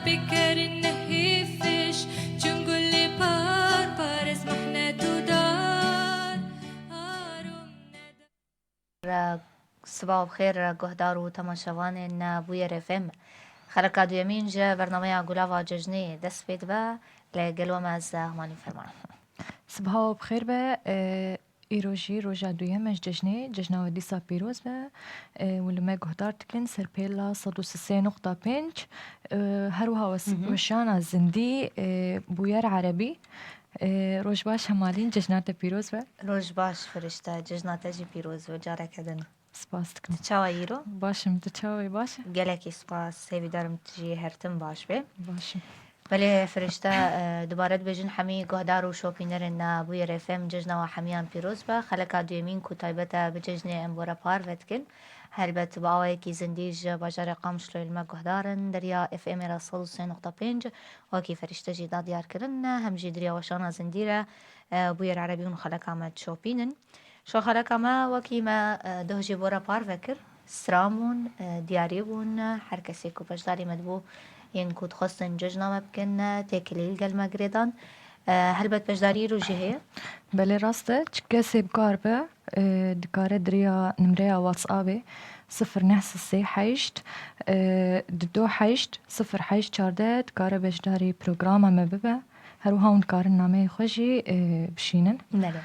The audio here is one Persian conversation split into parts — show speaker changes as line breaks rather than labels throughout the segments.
بكر النهيفش جنقل لي بار اسمحنا تدار
صباح بخير گهدار و تماشاوان بویر FM خلقا دویمین جا برنامه گلاوا ججنی دست بید با لگلوم از همانی فرمان
صباح بخير به ایروژی روژا دویمش ججنا و دیسا پیروز به ولما گهدار تکن سرپیلا 103.5 هروها وشانا زندی بویر عربی روش باش همالین ججنات پیروز به
روش باش فرشته ججنات جی پیروز و جاره کدن
سپاس تکن
تچاوا ایرو
باشم تچاوی باشه
گلکی سپاس هیوی دارم تجی هرتم باش به
باشم
بله فرشته دوباره بجن حمی گهدار و شوپینرن بویر FM ججنا و حمیان پیروز به خلقا دویمین کتایبتا بججنی امبورا پار ودکن هلبت با آوه کی زندیج باجار قامشلو علم گهدارن دریا FM را 103.5 وکی فرشته جیدا دیار کرن هم جی دریا وشانا زندیره بویر عربیون خلقا مد شوپینن شو خلقا ما وکی ما ده جی بورا پار وکر سرامون دیاریبون هر کسی کو بجداری مدبو ين كود خاصن ججنا ممكن تاكليل قال مقريضان هلبت بجداري روجي هي
بله راسته چکه سیبکار به دکاره دریا نمره واتسابه 0938 228 0814 دکاره بجداری پروگرام ما ببه هر هاون کار نامه خوشی بشینن
بله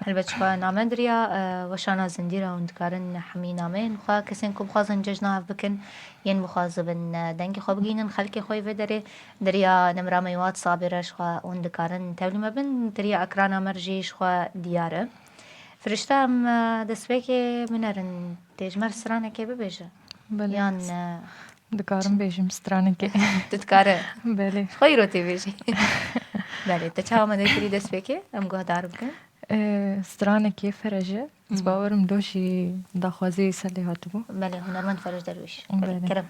هلبت شخوا نامه دریا وشانا زنديرة وندكارن حمي نامين خوا كسين كوب خازن ججنا بكن ين بخازبن دنگي خو بگينن خلقي خوي بدري دريا نمرا ميوات صابرة شخوا وندكارن تولي ما بن دريا اكرانا مرجي شخوا ديارة فرشتام دسبيكي منرن تيجمر سرانة كي ببيجا
بله
يان
دکارم بیشم سترانه که
تتكاره
بله
خيرو تبيجي بله تچاو ما دكري دسبيكي ام گهدار بكن
سترانه که فرجه از باورم دوشی داخوازی سلی هاتبو
بله هنرمند فرج درویش
بله.
كرمك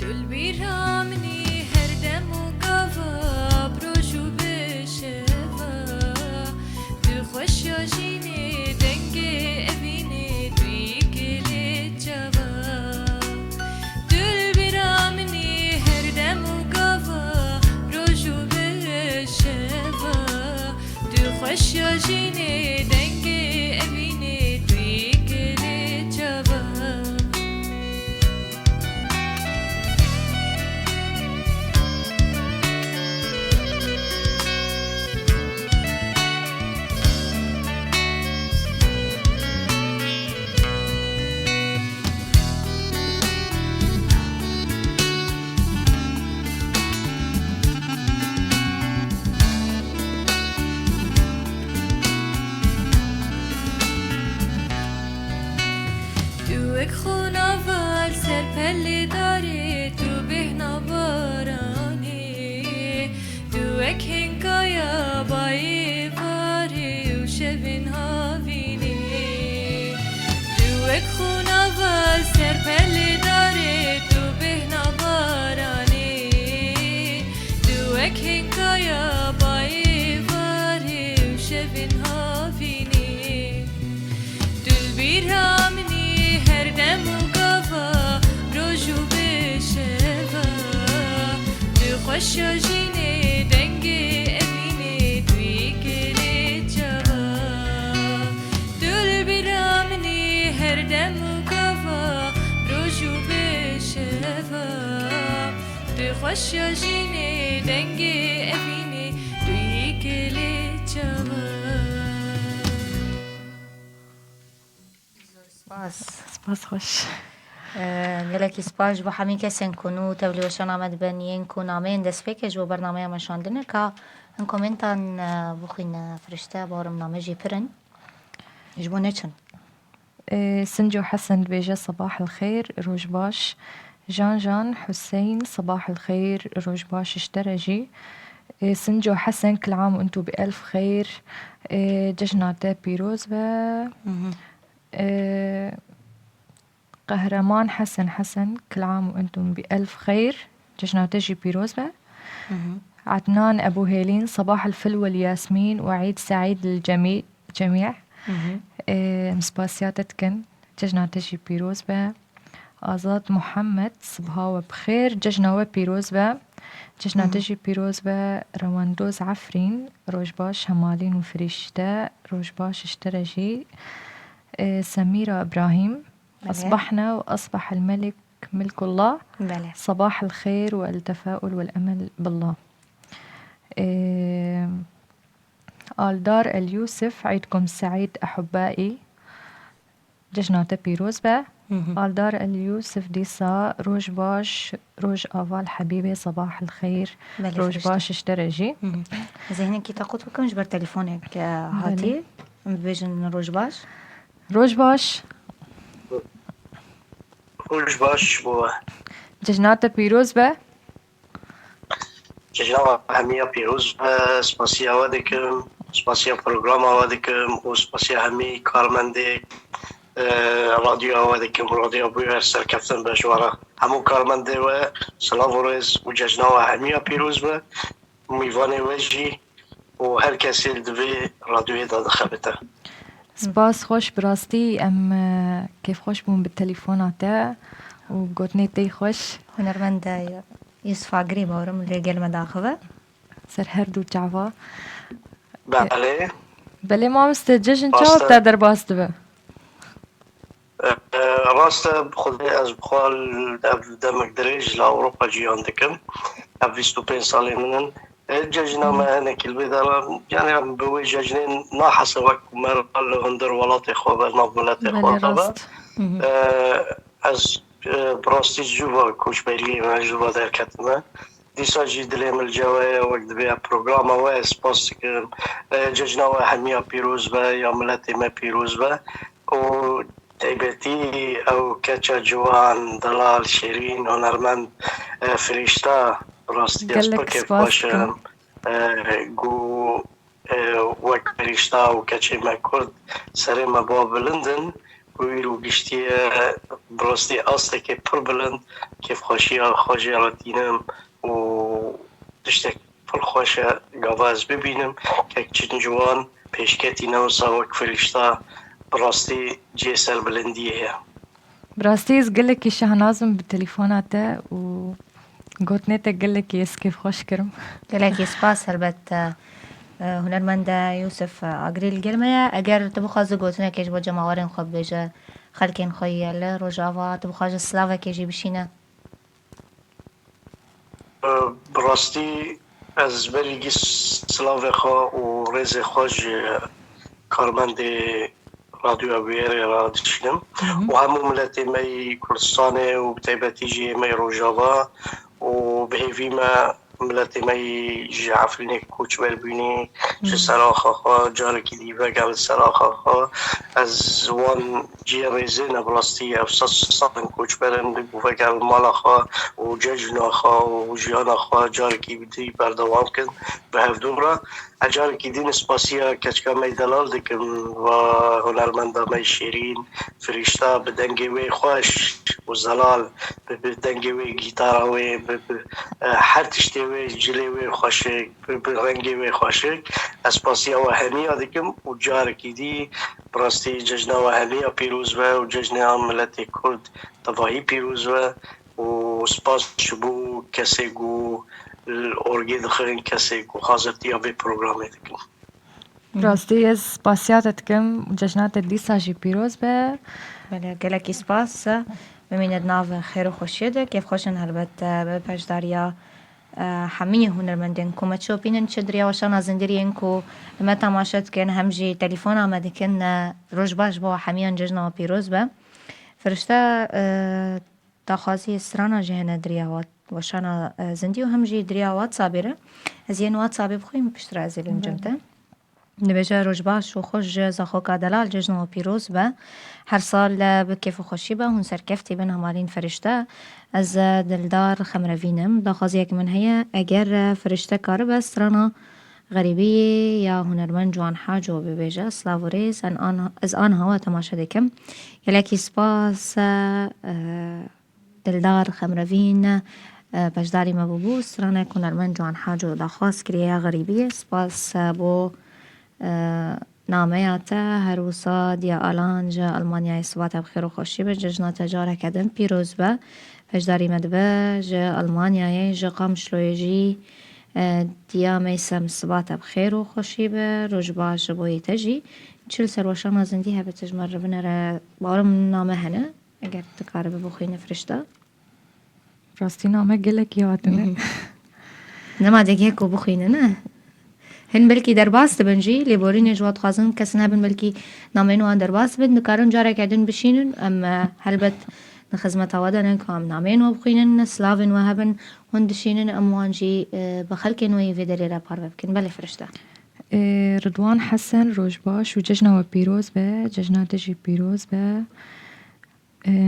دل بیرامنی هر دم و گاوا بروجو بشوا دو خوش جینی دنگ اوینی دوی گلی جوا دل بیرامنی هر دم و گاوا بروجو بشوا دو خوش جینی دنگ اوینی دوی گلی جوا دوك خونا وال سر پلی داری تو بهنا بارانی دوك هنگایا بایی واری و شبین هاوینی دوك خونا وال سر پلی داری تو بهنا بارانی دوك هنگایا بایی واری و شبین هاوینی دل بیرامنی هر دم و گاوا روجو بشوا دو خوش جینی دنگ اوینی دوی گلی جوا دل بیرامنی هر دم و گاوا روجو بشوا دو خوش جینی دنگ اوینی دوی گلی جوا
سپاس خوش
گلکی سپاس با همین کسین کنو تولی وشان آمد بنیین کنامین دست بکه جو برنامه مشاندنه که ان کومنتان بخین فرشته بارم نامه جی پرن جبو نچن
سنجو حسن بيجا صباح الخير روج باش جان حسين صباح الخير روج باش اشترجي سنجو حسن كل عام وانتو بألف خير ججنات بيروز قهرمان حسن كل عام وأنتم بألف خير جشنا تجي بيروز به. عدنان أبو هيلين صباح الفل والياسمين وعيد سعيد للجميع. مسباسياتتكن ججنا تجي بيروز به. آزاد محمد صبها بخير ججنا وبيروز به. ججنا تجي بيروز به. رواندوز عفرين روجباش همالين وفريشتا روجباش اشترجي. سميرة إبراهيم أصبحنا وأصبح الملك ملك الله.
بله.
صباح الخير والتفاؤل والأمل بالله. آلدار اليوسف عيدكم سعيد أحبائي ججنات بيروز به. آلدار اليوسف ديسا روج باش روج آفال حبيبي صباح الخير.
بله
روج
فرشته.
باش اشترجي.
زين كي تاخذ بكم جبر تليفونك هاتي بيجن روج باش.
روج باش
روج باش بو
ججنات بيروز به.
ججنا همية بيروز سپاسيا ودكم سپاسيا برنامج ودكم وسپاسيا همي كارمندي راديو ودكم راديو بوير سركفتن بجوارا همو كارمندي و سلافوريز وججنا همية بيروز به ميواني وجي وهر كسي الدوي راديو دا دخبته.
سپاس خوش براستی ام كيف خوش بون بالتليفونات وقوتني تي خوش
هنرمند يوسف عقري باورم الرجال مداخبة
سر هردو جعفا
بله
بله ما مستججن
باسته.
چاو بتادر باست به
راست خود از بخال دمک دريج لأوروبا جيان دكم اب 25 سالي منن ججنا ما هنا كل بدر يعني بوي ججنين ناحس وقت مر هندر ولات خواب نابلات
بله
خواب
راست
از براستي جوا كوش بيلي ما جوا در كتمه ديسا جي دليم الجوايا وقت بيا بروغراما واس باستكم ججنا وحمية بيروز با يا ملاتي ما بيروز با و تيبتي او كاتشا جوان دلال شيرين هنرمند فريشتا راستي
قالك
اسبكي
سباس
باش
كم.
جو وقت فريشتا وكاتشي ما كرد سري ما باب لندن ويرو گشتی براستی اصلی که پر بلند کیف خوشی راتینم و دشتک پر خوش گواز ببینم که چند جوان پیشکتی نو ساوک فرشتا براستی جسر بلندیه
براستی قالك شهنازم بالتليفونات و قوتني تقلك يس كيف خوش كرم
لك سپاس البته هنرمند يوسف عقري القلمية اگر تبخواز قوتنا كيش با جماورين خوب بيجا خلكين خوي لروجافا تبخواج السلافة كيجي بشينا
براستی از بریگی سلاو خوا و ریز خوش کارمند رادیو ابویر را دشنم و همو ملتی می کردستان و بتایبتی جی می روجاوا و بهیوی ما ملتی می جعفرینی کوچ بربینی چه سراخا خوا جارکی دیوه گل سراخا خوا از وان جی ریزه نبراستی افساس ساقن کوچ برن بگوه گل مالا خوا و ججنا خوا و جیانا خوا جارکی بدی بردوام کن به هفدوم را جارکی دین سپاسیا کچکا می دلال دکم و هنرمندا می شیرین فرشتا بدنگی وی خوش و زلال بدنگی وی گیتارا وی هر تشتی وی جلی وی خوشک برنگی وی خوشک اسپاسیا و همیا دکم و جارکی دی براستی ججنا و همیا پیروز و ججنا ملت کرد تواهی پیروز و سپاس شبو کسی گو الأورجي دخلين كسي وخاصتي أبي برنامج دكم.
براستی از پاسیاتتکم جشنات دیسا جی پیروز به
بله گلکی سپاس بمینed ناو خیر و خوشیده کیف خوشن البته به پشداریا همین هنرمندین کو مچو بینن چدریا وشان ازندرین کو ما تماشات کن همجی تلفن آمده کن روش باش با همین جشن پیروز به فرشته تخاصی سرانا جهنه دریاوات وشان زندی و همجی دریاوات صابره زین واتسابی بخویم پشتر ازلیم جمته نبجه روش باش و خوش زخوکا دلال جشن و پیروز به هر سال به کیف و خوشی به هون سرکفتی بین همالین فرشته از دلدار خمروینم دا خازی که من هیا اگر فرشته کاره به سرانا غریبی یا هنرمند جوان حاجو ببیجه سلاوریز از آن هوا تماشا دکم یلکی سپاس دلدار خمروین بجداری مبوبوس رانه هنرمند جوان حاجو دخواست کریه غریبی سپاس بو نامه هر وسا دیا آلانج آلمانیای سوات بخیر و خوشی به ججنا تجاره کدن پیروز به بجداری مدبه جه آلمانیای جه قامشلویجی دیا میسم سوات بخیر و خوشی به رجبا جبوی تجی چل سروشان ازندی هبه تجمر بنره بارم نامه هنه اگر تکاره بخوی نفرشته
راستی نامه گلک یادنه
نما دیگه کو بخوینه نه هن بلکی درباست بنجی لیبورین جواد خازن کسنه بن بلکی نامینو آن درباست بن نکارن جاره کردن بشینن اما هلبت نخدمت وادن کام نامینو بخوینن سلاوین و هبن هندشینن اموانجی بخلک نوی ویدری را پار بکن بله فرشته
رضوان حسن روجباش و ججنا و پیروز به ججنا تجي پیروز به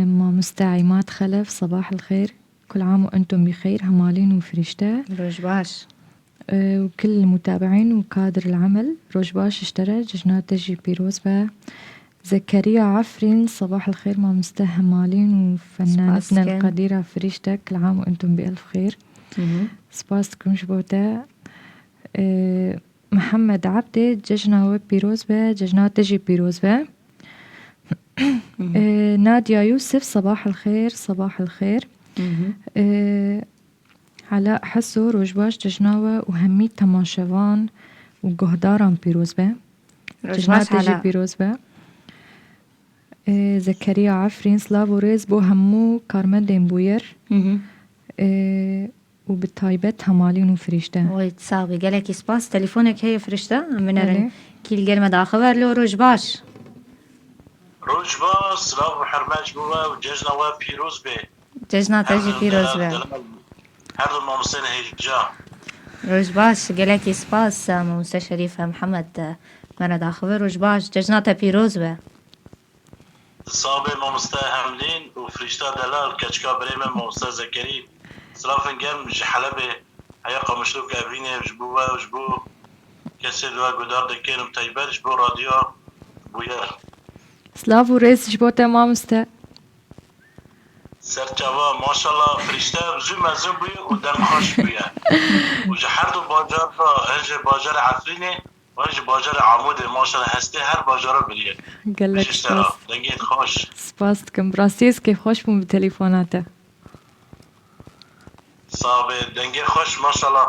ما مستعيمات خلف صباح الخير كل عام وأنتم بخير همالين وفرشته
روجباش
وكل المتابعين وكادر العمل روجباش اشترى ججنا تجي بيروز به زكريا عفرين صباح الخير ما مستهمالين وفنانتنا القديرة فريشتك كل عام وأنتم بألف خير سباسكم شبوتا محمد عبدي ججنا وبيروز به ججنا تجي بيروز به نادية يوسف صباح الخير صباح الخير علاء حسو روجباش ججناوة وهمي تماشوان وجهداران بيروز به ججنا تجي بيروز به زكريا عفرين سلافو ريز بو همو كارمن دين بوير وبالطايبات همالين وفريشته
ويتساوي قالك سباس تليفونك هي فرشته من كيل قال مدى خبر له روجباش
سلاف حرماج بوا وججنا وبيروز به
ججنا تجي بيروز به
هر ما مسين هيجا
روجباش قالك سباس موسى شريف محمد من دا خبر روجباش ججنا تبيروز به
صابي ما مستهملين وفريشتا دلال كشكا بريمة ما مست زكري سلافن جام جحلبه هيا قمشلوك أبيني وجبو كسر وجدار دكين وتايبر جبو راديو بوير
سلافو ريس جبو تمام مستا
سرچاوا ما شاء الله فرشته بزو مزو بوی و دم خوش بوی و جهر دو باجار هنج باجار عفرینه و هنج باجار عموده ما شاء الله هسته هر باجارا بلیه
قال لك
سپاس دنگید خوش
سپاسكم براسيس كيف خوش بون بتليفوناته
صابه دنگید خوش ما شاء الله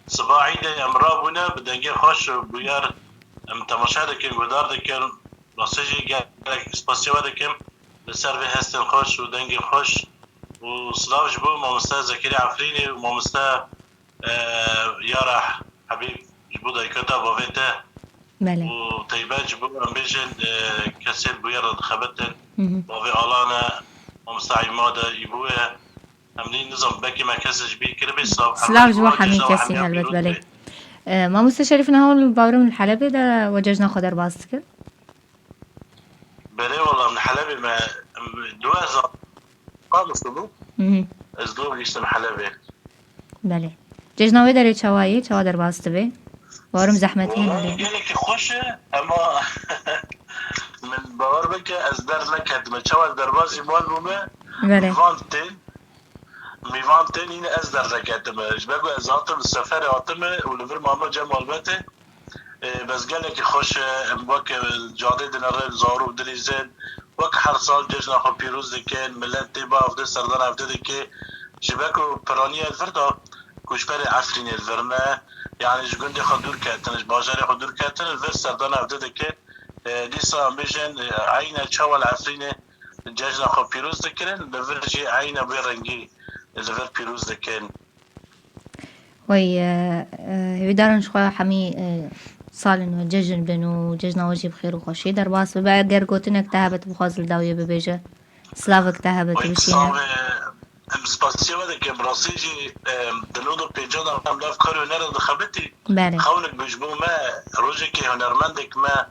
صباح عيد امرا بونا بدنگید خوش بویار تماشا دکن گدار دکن راسجی گلک سپاسیوا دکن لسر به هستن خوش و دنگی خوش و صلاف جبو مامستا زكريا عفريني ومامستا يارا حبيب جبو دايكتا بوفيتا
بله
و طيبات جبو امبيجن كسير بويرا خبتن بوفي آلانا مامستا عمادا يبويا همنين نظام بكي ما كسج بيه كربي
سلاف جبو حمي كسي هلبت بله ما مستشرفنا هون باورم الحلبي ده وججنا خدر باستك
بله والله من حلبي ما دوازة قام صدو ازدو بيشتم حلبي
بله ججنا ويدري چوایی چوا در باسته به بارم زحمتی
والله يعني كي خوشه اما من باور بك از در نكد ما چوا دربازي مال بومه
بله
میوانتن این از در نکدم بگو از آتم سفر آتم ولور ماما جمال بته بس قال لك خوش وك جاده دنر زارو دليزن وك هر سال جشن خو پیروز دکن ملت با افده سردان افده دکه شبکو پرانی الفردا کوشبر عفرین الورنه يعني جگند خدور کتنش باجر خدور کتن الور سردان افده دکه دیسا میشن عین چوال عفرین جشن خو پیروز دکن الور جی عین بیرنگی الور پیروز دکن
وي هيدارن شخوا حمي صالن وججن بنو ججنا وجي بخير وخوشي درباس ببا قرقوتنك تهبت بخوازل داوية ببيجة سلافك تهبت بشينا
سپاسیو ده که براسیجی دلودو پیجادا هم لاف کاری هنر دخبتی خونک بجبو ما روزی که هنرمندک ما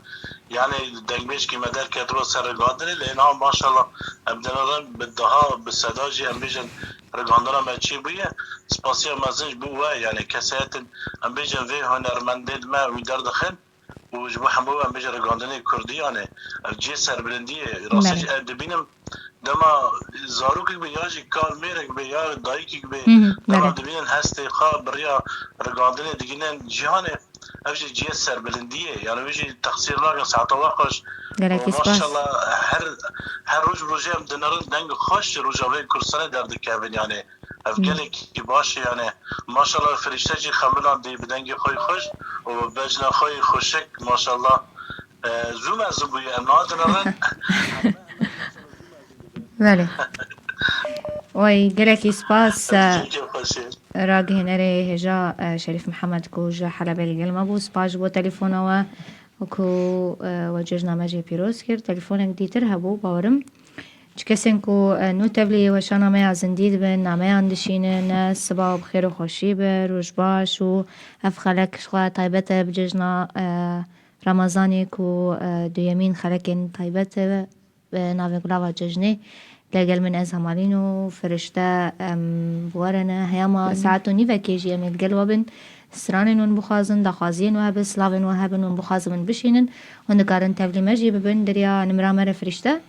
يعني دنگبیش که مدر کترو سرگادنی لینا ماشالله ابدنارن بدها بسداجی هم بیجن
رگاندنا ما چی بویه سپاسیا مزنج بوه یعنی کسایت ام بیجن وی هنرمندید ما وی در دخل و جبو همو ام بیجن رگاندنی کردی یعنی جی سربلندی راستش دبینم دما زاروک به یاجی کار میرک به یا دایکی به دما دبینن هستی خواه بریا رگاندنی دیگینن جهان افجی جی سربلندیه یعنی ویجی تقصیر لاغن ساعت وقتش ماشاءالله هر روز روزی هم دنارن دنگ خوش روزاوی کرسانه درد کبین یعنی افگلی کی باشه یعنی ماشاءالله فرشته جی خملان دی بدنگ خوی خوش و بجنا خوی خوشک ماشاءالله زوم از بوی اما دنارن
بله وای گلکی سپاس راگه نره هجا شریف محمد کو جا حلبه الگلمه بو سپاس بو تلفونه و کو وججنا مجي پیروز کرد تلفونك دیتر هبو باورم چکسین کو نو تبلی و شانامه از اندید بن نامه اندشینه صباح بخیر و خوشی به روش باش و اف خلق شخوا طایبت بججنا رمضانی کو دویمین خلقین طایبت ناوی گلاوه ججنه لقل من از همالين وفرشتا بورنا هياما ساعتو نيفا كيجي من القلوبن سرانن ون بخازن دخازين وهب سلافن وهبن ون بخازن بشينن وندكارن تبلي مجي ببن دريا نمرا مرة فرشتا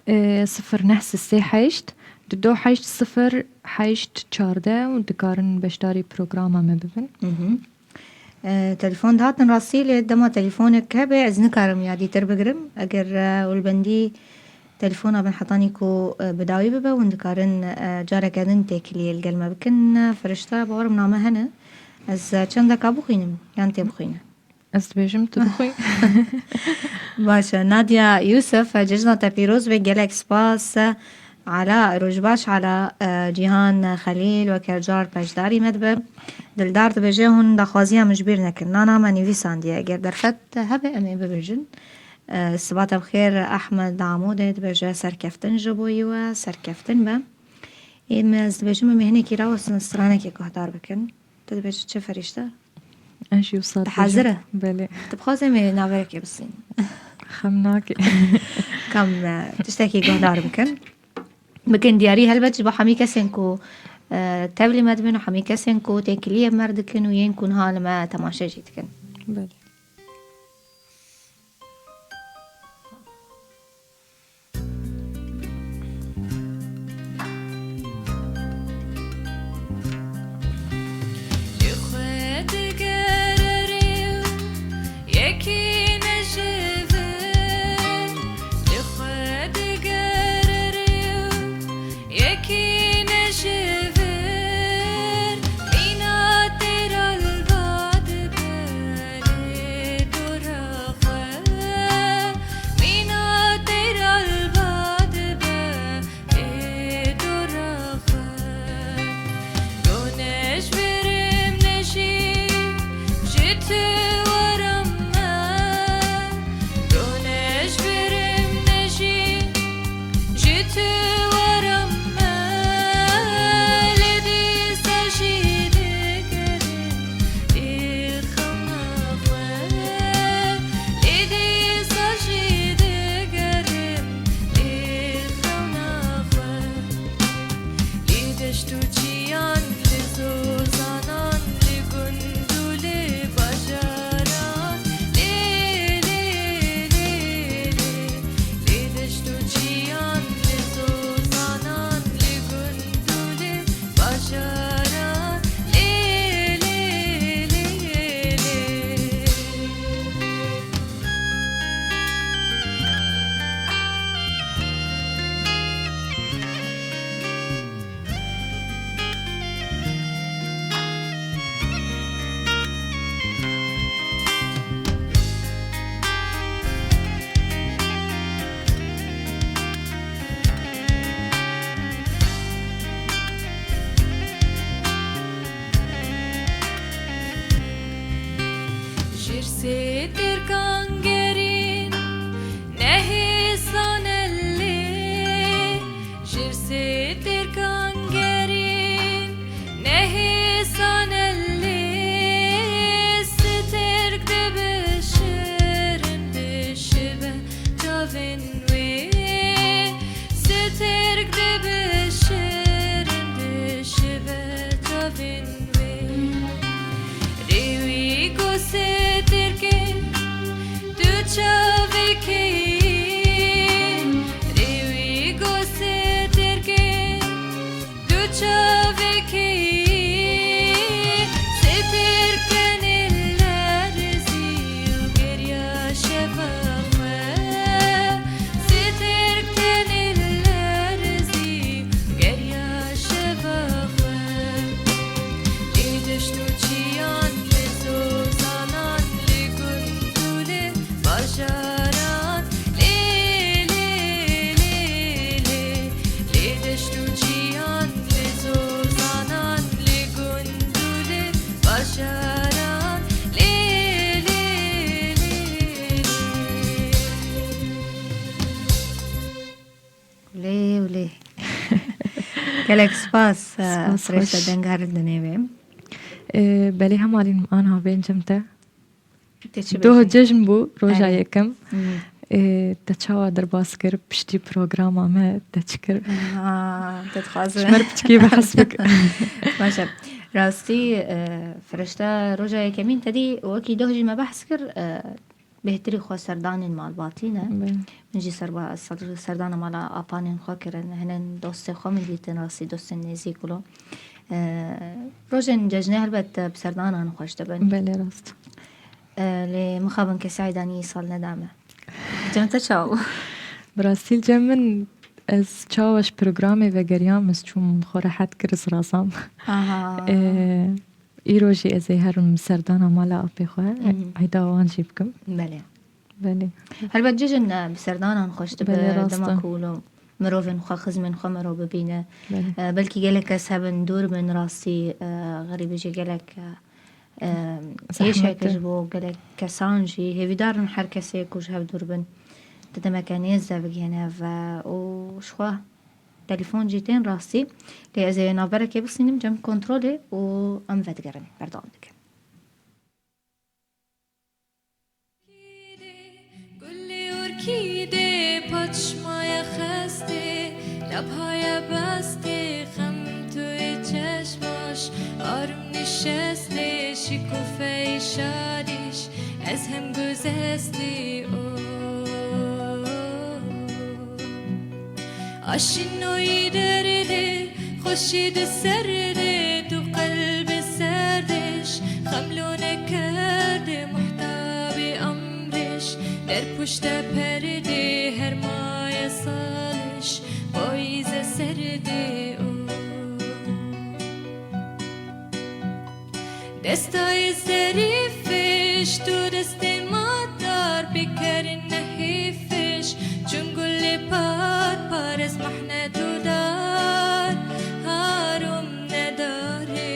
0968 دو 8014 وندكارن بشتاري بروغراما ما ببن
تلفون دهاتن راسيلي دما تلفونك هبه از نكارم يادي تربقرم اگر والبندي تلفونا بنحطاني كو بداوي ببا وندكارن جارة كادن تاكلي القلمة بكن فرشتا بورم نامه هنا از چندك ابوخينم يانتي ابوخينم
از بيجم تبخي
باشا ناديا يوسف ججنا تبيروز بجالك سباس على روجباش على جيهان خليل وكرجار بجداري مدبب دلدار تبجيهن دخوازيها مجبير نكن نانا ما نيفيسان دي اگر درفت هبه امي ببرجن صباح بخير أحمد عمودة بجا سركفتن جبوي وسركفتن با إما زبجم مهنة كي راوس نصرانة كي كهدار بكن تدبج چه فرشته
ايش يوصل
حاضرة
بله
تبخوزي من ناورك يبصين
خمناكي
كم تشتكي كهدار بكن دياري هلبج بحمي كسنكو تبلي مدبن وحمي كسنكو تاكليه مردكن وين كون هالما تماشا جيتكن
بله
Sterk de bescheren
گلک سپاس
سپاس
فرشته
خوش.
دنگ هر دنیویم
بله همالین آنها بینجمته
تچی
دو
بشی
جشن بو روژا
آره.
یکم تچاوا در باس کر پشتی پروگرام همه تچکر
تتخوازه
شمر بچکی بحث بک
ماشا راستی فرشته روژا یکمین تدی وکی دو جی ما بحث کر بهتری خوا سردان مال باطینه منجی سردان مالا آپانین خوا کرن هنن دوست خوا من دیتن راستی دوست نزی کلو روژن ججنه هلبت بسردان آن خوش دبن
بله راست
لی مخابن كسعيداني صال ندامة جمتا چاو
براسیل جمن از چاوش پروگرامی و گریام از چون خورحت کرس راسم ایروژی از هرم سردان مالا آپی خواه ایدا وان جی بکم
بله
بله
هل بججن بسردان خوش
بله
دبه
راسته.
دمكولو مروفن خوا خزمن خوا مرو ببینه
بله
بلكي جالك اسهبن دور من راسي غريب يجي جالك ايش
زحمته.
هيك جبو جالك كسانجي هي بدارن هر كسي كوش هب دور بن تدما كان يزا بجينا وشخوا تليفون جيتين راسي لي ازي نابركي بصينم جم كنترولي و ام فتقرني بردان دك
گلی ارکیده پاچمای خسته لبهای بسته خم توی چشماش آروم نشسته شکوفه شادیش از هم گذشته آشنایی درده خوشید سرده تو قلب سردش خملونه کرده محتاب امرش در پشت پرده هر ماه سالش پاییز سرده دستای ظریفش تو دست مادر بکر نحیفش چون گل پار از محنه تو دار هاروم نداره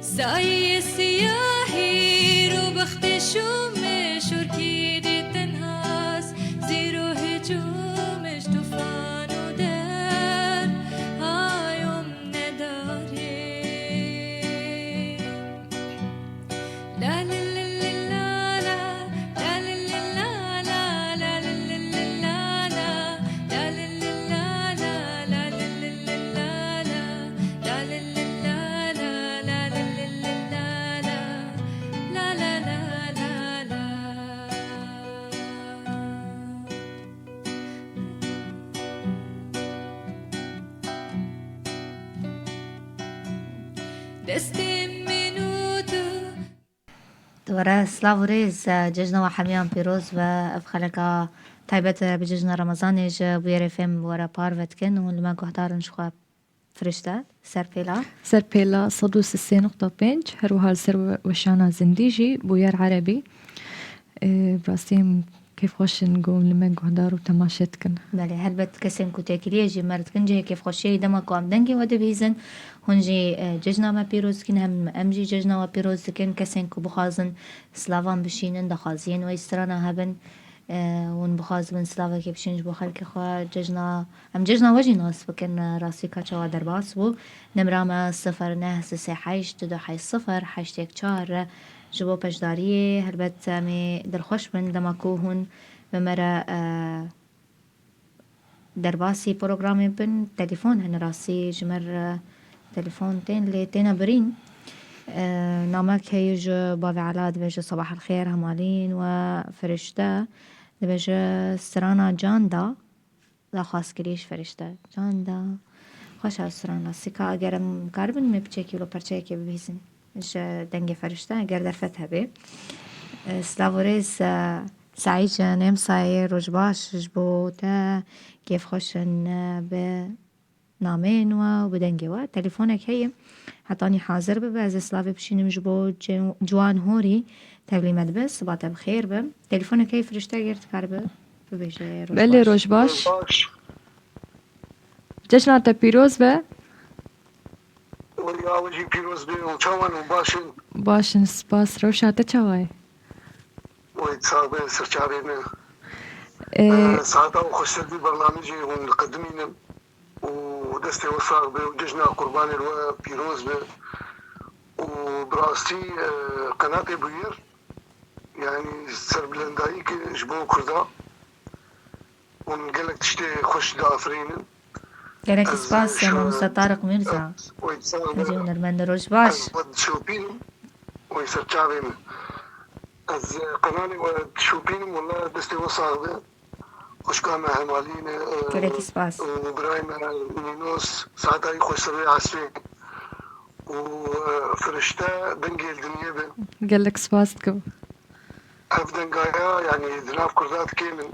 سایه سیاهی رو بخت شومش ارکیده تنهاست زیر و هجومش توفان و در هایم نداره لا لا لا لا لا لا لا لا لا لا لا لا لا دست منو تو
دوره سلاو ریز ججنا و حمیان پیروز و افخلکا تایبت بججنا رمضان جا بویر فیم ورا پاروت کن و لما گهدارن شخوا فرشته سر پیلا
سر پیلا 103.5 هر وحال سر وشانا زنديجي بوير عربي براسيم كيف خوش نقوم لما قهدار وتماشت كن
بله هلبت کسین کو تاکلیه جی مرد کن جه کیف خوشی دما کو ام دنگی وده بیزن هنجی ججنا ما پیروز کن هم امجی ججنا و پیروز کن کسین کو بخازن سلاوان بشینن دخازین و استرانا هبن ون بخاز من سلاوه که بشینج بو خلق خواه ججنا ام ججنا وجی ناس بکن راسی کچا و درباس بو نمرام 0938 جبو پشداریه هلبت می دلخوش من دما کو هون بمرا درباسي بروجرامي بن تليفون هن راسي جمر تليفون تين لي تينا برين نامك هيج بابي علاد بيجي صباح الخير همالين وفرشتة بيجي سرانا جاندا لا خاص كليش فرشتة جاندا خوش سرانا سيكا اگرم كاربن مي بچيكي لو پرچيكي ببيزن اش دنگي فرشتة اگر درفتها بي سلاوريز سعيد نيم ساي رجباش جبوتا كيف خوشن بنامين وبدنجوا تليفونك هي حطاني حاضر ببعز سلافي بشينم جبو جوان هوري تبلي مدبس صباتا بخير بم تليفونك هي فرشتا غيرت كاربه ببيجي
بله روش باش جشنا تا پیروز به
ولی آوجی پیروز بیرون چاوان و باشین
باشن سپاس روشا تا چاوای
وی تصابه سرچاره من
ساعتها وخشت برنامجي ونقدمين ودستي وصاغ به وججنا قربان الوا بيروز به وبراستي قناتي بوير يعني سربلندايك جبو كردا ونقلك تشتي خوش دافرين
گلک سپاس مامۆستا طارق میرزا هەجی هونەرمەندە ڕۆژ باش
شوبين ويسرچاوين از قناني شوبين والله دستي وصاغ به خوش كان همالين
گەلێکی سپاس
وبرايم نينوس ساعتها خوش سروي عسفين وفرشته دنجي الدنيا به
gelek spas dikim.
هفدنجايا يعني ذناب كردات كامل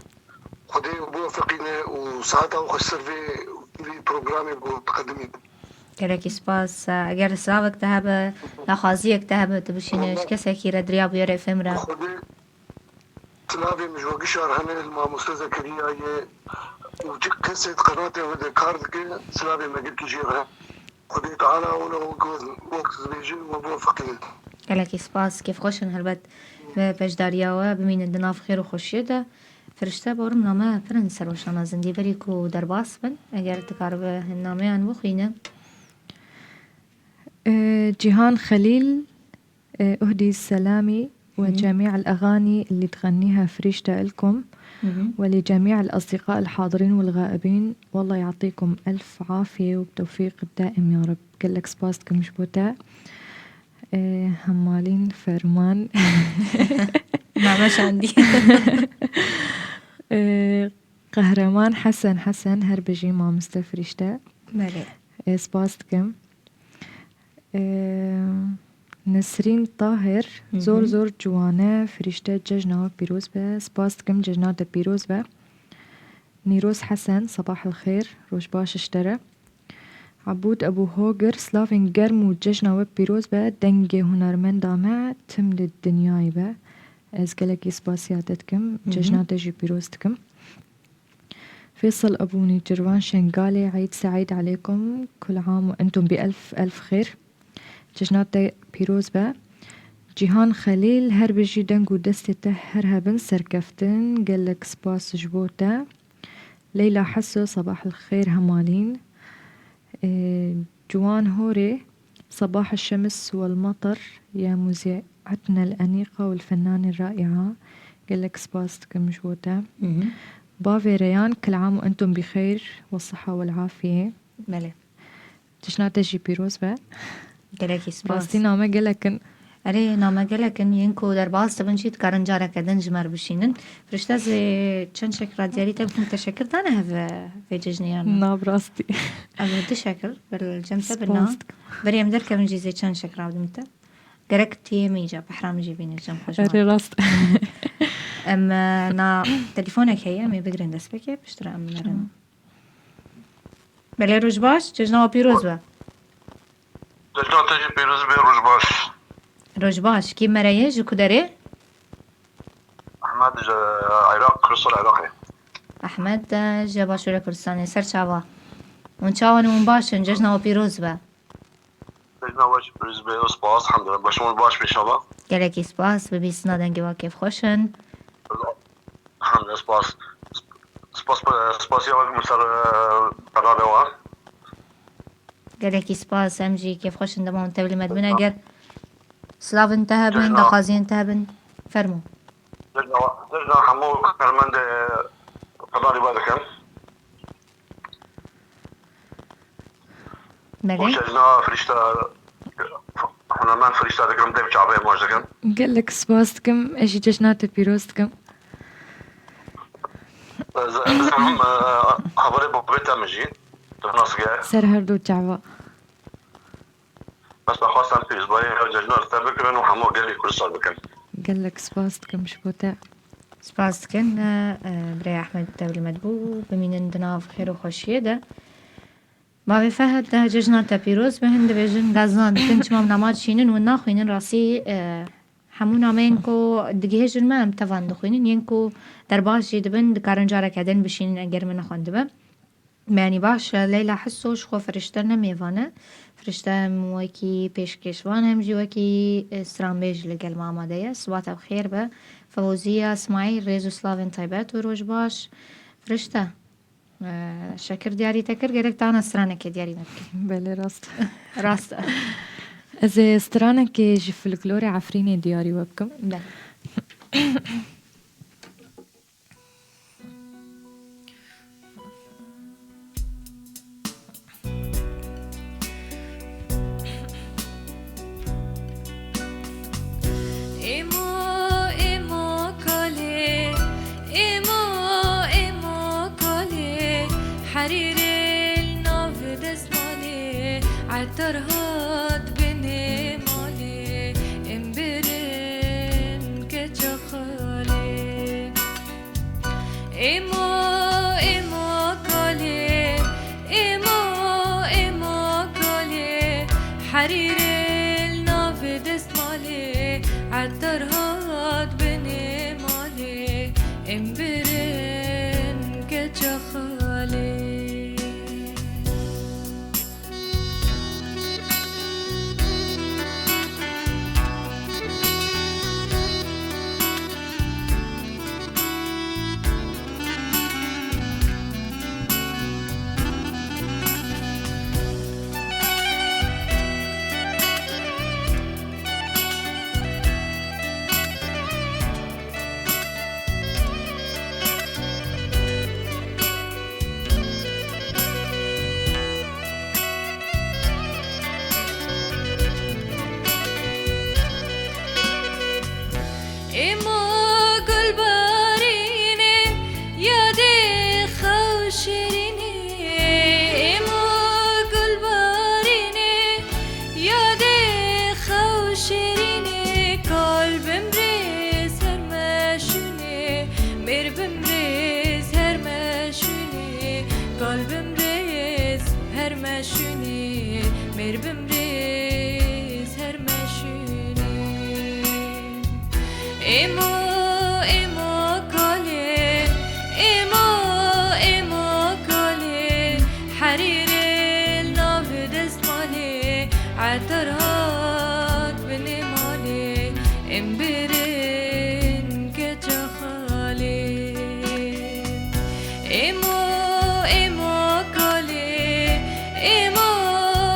خدي بوافقينا وساعتها وخش سروي في برنامج تقدمين
گەلێکی سپاس ئەگەر سلااوێک تا هەبە لاخوازیەک تا هەبە تبشینش کەسێکی رەدریا بووە ڕێفمرە
خدي تلافي مجوقي شهر هنا الماموستا زكريا وجيك قصة قناتي وده كاردك سلافي ما قلت جيبها خدي تعالى ولو وقت زبيجين وبوافقين
گەلێکی سپاس کێف خۆشن هەلبەت بە پێشداریاوە بمینن دناف خێر و خۆشیێدا فرشتە بۆڕم نامە پرن سەرۆشانە زندیبەریک و دەرباس بن ئەگەر تکار بە هەنامەیان بخوینە
جيهان خليل أهدي سلامي وجميع الأغاني اللي تغنيها فريشتا لكم ولجميع الأصدقاء الحاضرين والغائبين والله يعطيكم ألف عافية وبتوفيق الدائم يا رب. قلك سباستكم مشبوتة همالين فرمان
ما مش عندي
قهرمان حسن هربجي مع مستفريشتا
بله
سباستكم نسرين طاهر زور جوانه فريشته ججنا بيروز به سباستكم ججنا ده بيروز به نيروز حسن صباح الخير روش باش اشترى عبود ابو هوجر سلافين جرم وججنا وب بيروز به دنجي هنرمن دامع تمل الدنيا به از قلقي سباسياتتكم ججنا تجي بيروزتكم فيصل ابوني جروان شنقالي عيد سعيد عليكم كل عام وانتم بألف ألف خير ججنات بيروز با جيهان خليل هر بجي دنگو دستته هر هبن سركفتن قالك سباس جبوتا ليلى حسو صباح الخير همالين جوان هوري صباح الشمس والمطر يا مذيعتنا الأنيقة والفنانة الرائعة قالك سباستكم جبوتا بافي ريان كل عام وأنتم بخير والصحة والعافية
بله
ججنات تجي بيروز با
گەلێکی سپاس
راستی نامە گەلەکن
ئەرێ نامەگەلەکن یەنک و دەرباز دەبن چیت کارنجارەکە دەنجمەر بشینن فرشتە چەند شکر دیاری تەبتون تەشەکردانە هەڤە فێجژنیان
نابڕاستی
ئەمە تشەکر بەرجەمتە بنا بەرێم دەرکەون جیزێ چەند شکراودمتە گەرەک تێمیجا بەحرامجی بینێ جەم خۆش
ئەرێ ڕاست
ئەمە نا تەلیفۆنێک هەیە ئەمێ بگرن دەست بکێ پشترا ئەم نەرن بەلێ ڕۆژ باش جژنەوە پیرۆز بە
ججنا تجي بيروز به روش باش
ڕۆژ باش کی مەرەیە ژ کودەرێ
أحمد عراق كرسول عراقي
ئەحمەد ژە باشوورە کوردستانی سەر چاوە اون چاوان اون باشن جژنەوە پیرۆز بە
ججنا واش بيروز به سباس الحمد لله باشمون باش إن شاء الله
گەلێکی سپاس ببیستنا دەنگی وا کێف خۆشن
الحمد لله سباس يا ولد مصر قناة وان
گەلێکی سپاس ئەمژی کێف خۆشن دەمەون تەبلیمەت بن ئەگەر سلاڤن تە هەبن دەخوازیێن تە هەبن فەرموو
ججنا حمو كرمند قناة بادكم
بەلێ
وججنا فريشتا هنرمند فريشتا دكم ديب شعبي موج دكم
قالك سباستكم اجي ججنات بيروزتكم
زعما خبري بوبيتا مجي تناس جاي
سر هردو جعبا
بس بخواستم في اسبوعين ججنا ارتبك منو حمو قال لي كل صار بكم
قالك سباستكم شبوتا
سپاس دکەن برای ئەحمەد تەبلیمەت بوو بمینن دناو خێر و خۆشیێدا باوێ فەهەد جژنا تە پیرۆز بە هەن دەبێژن گازان دکن چمام نامات چینن و ناخوێنن ڕاستی هەموو نامەیەن کۆ دگەهێژن مە ئەم تەوان دەخوێنن یەن کۆ دەرباشی دەبن دکارنجارەکە دەن بشینن ئەگەر من نەخوان دەبە معنی باش لەیلا حسۆش خۆ فرشتە نەمێوانە فرشتە وەکی پێشکەشوان هەمژی وەکی سرانبێژ لەگەل مامادەیە سواتە خێر بە فوزية اسماعيل ريزو سلافين تايبات وروج باش فرشتة شكر دياري تكر قالك تانا سرانك دياري مبكي
بله راست
راست
از سترانك جي فلكلوري عفريني دياري وبكم
بله
إيمو كالي إيمو كالي حرير الناف دسمالي عالترهات بني مالي إمبرن كتشخالي إيمو كالي إيمو كالي حرير الناف دسمالي عالترهات بني مالي إمبرن كتشخالي إيمو قلباريني يا دي خوشريني إيمو قلباريني يا دي خوشريني قلب مريز هرمشوني مير بمريز هرمشوني قلب مريز هرمشوني مير بمريز هرمشوني إيمو كالي إيمو كالي حرير الناف دسمالي عالترهات بني مالي إمبرن كتشخالي إيمو كالي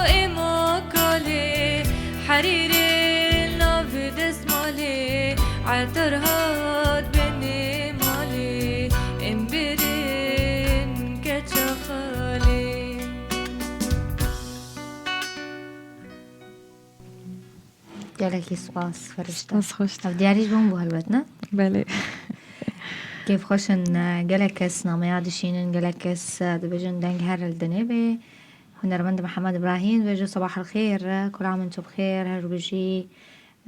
إيمو كالي حرير الناف دسمالي عالترهات بني مالي إمبرن كتشخالي
جالك سپاس فرشتة
بس خوش
او دياريش بون بو هلبتنا
بله
كيف خوشن جالك كس ناميا دشينن جالك كس دبجن دنگ هر الدنيا بي هنرمند محمد إبراهيم بيجو صباح الخير كل عام وانتم بخير هالروجي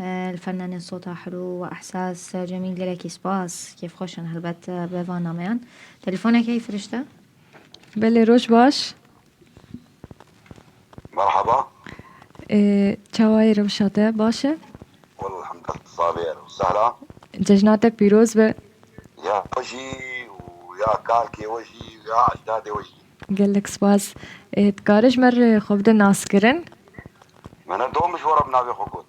الفنان صوتها حلو وإحساس جميل جالك سباس كيف خوشن هلبت بيفان ناميان تليفونك كيف فرشتة
بله روش باش
مرحبا.
چاوای روشاته باشه
والله الحمد لله صابر وسهلا.
ججناتك بيروز به
يا وجهي ويا كالكي وجهي ويا اجدادي وجهي.
قال لك سباس تكارج مر خبد الناس كرن
من دوم مشوار بنابي خكوت.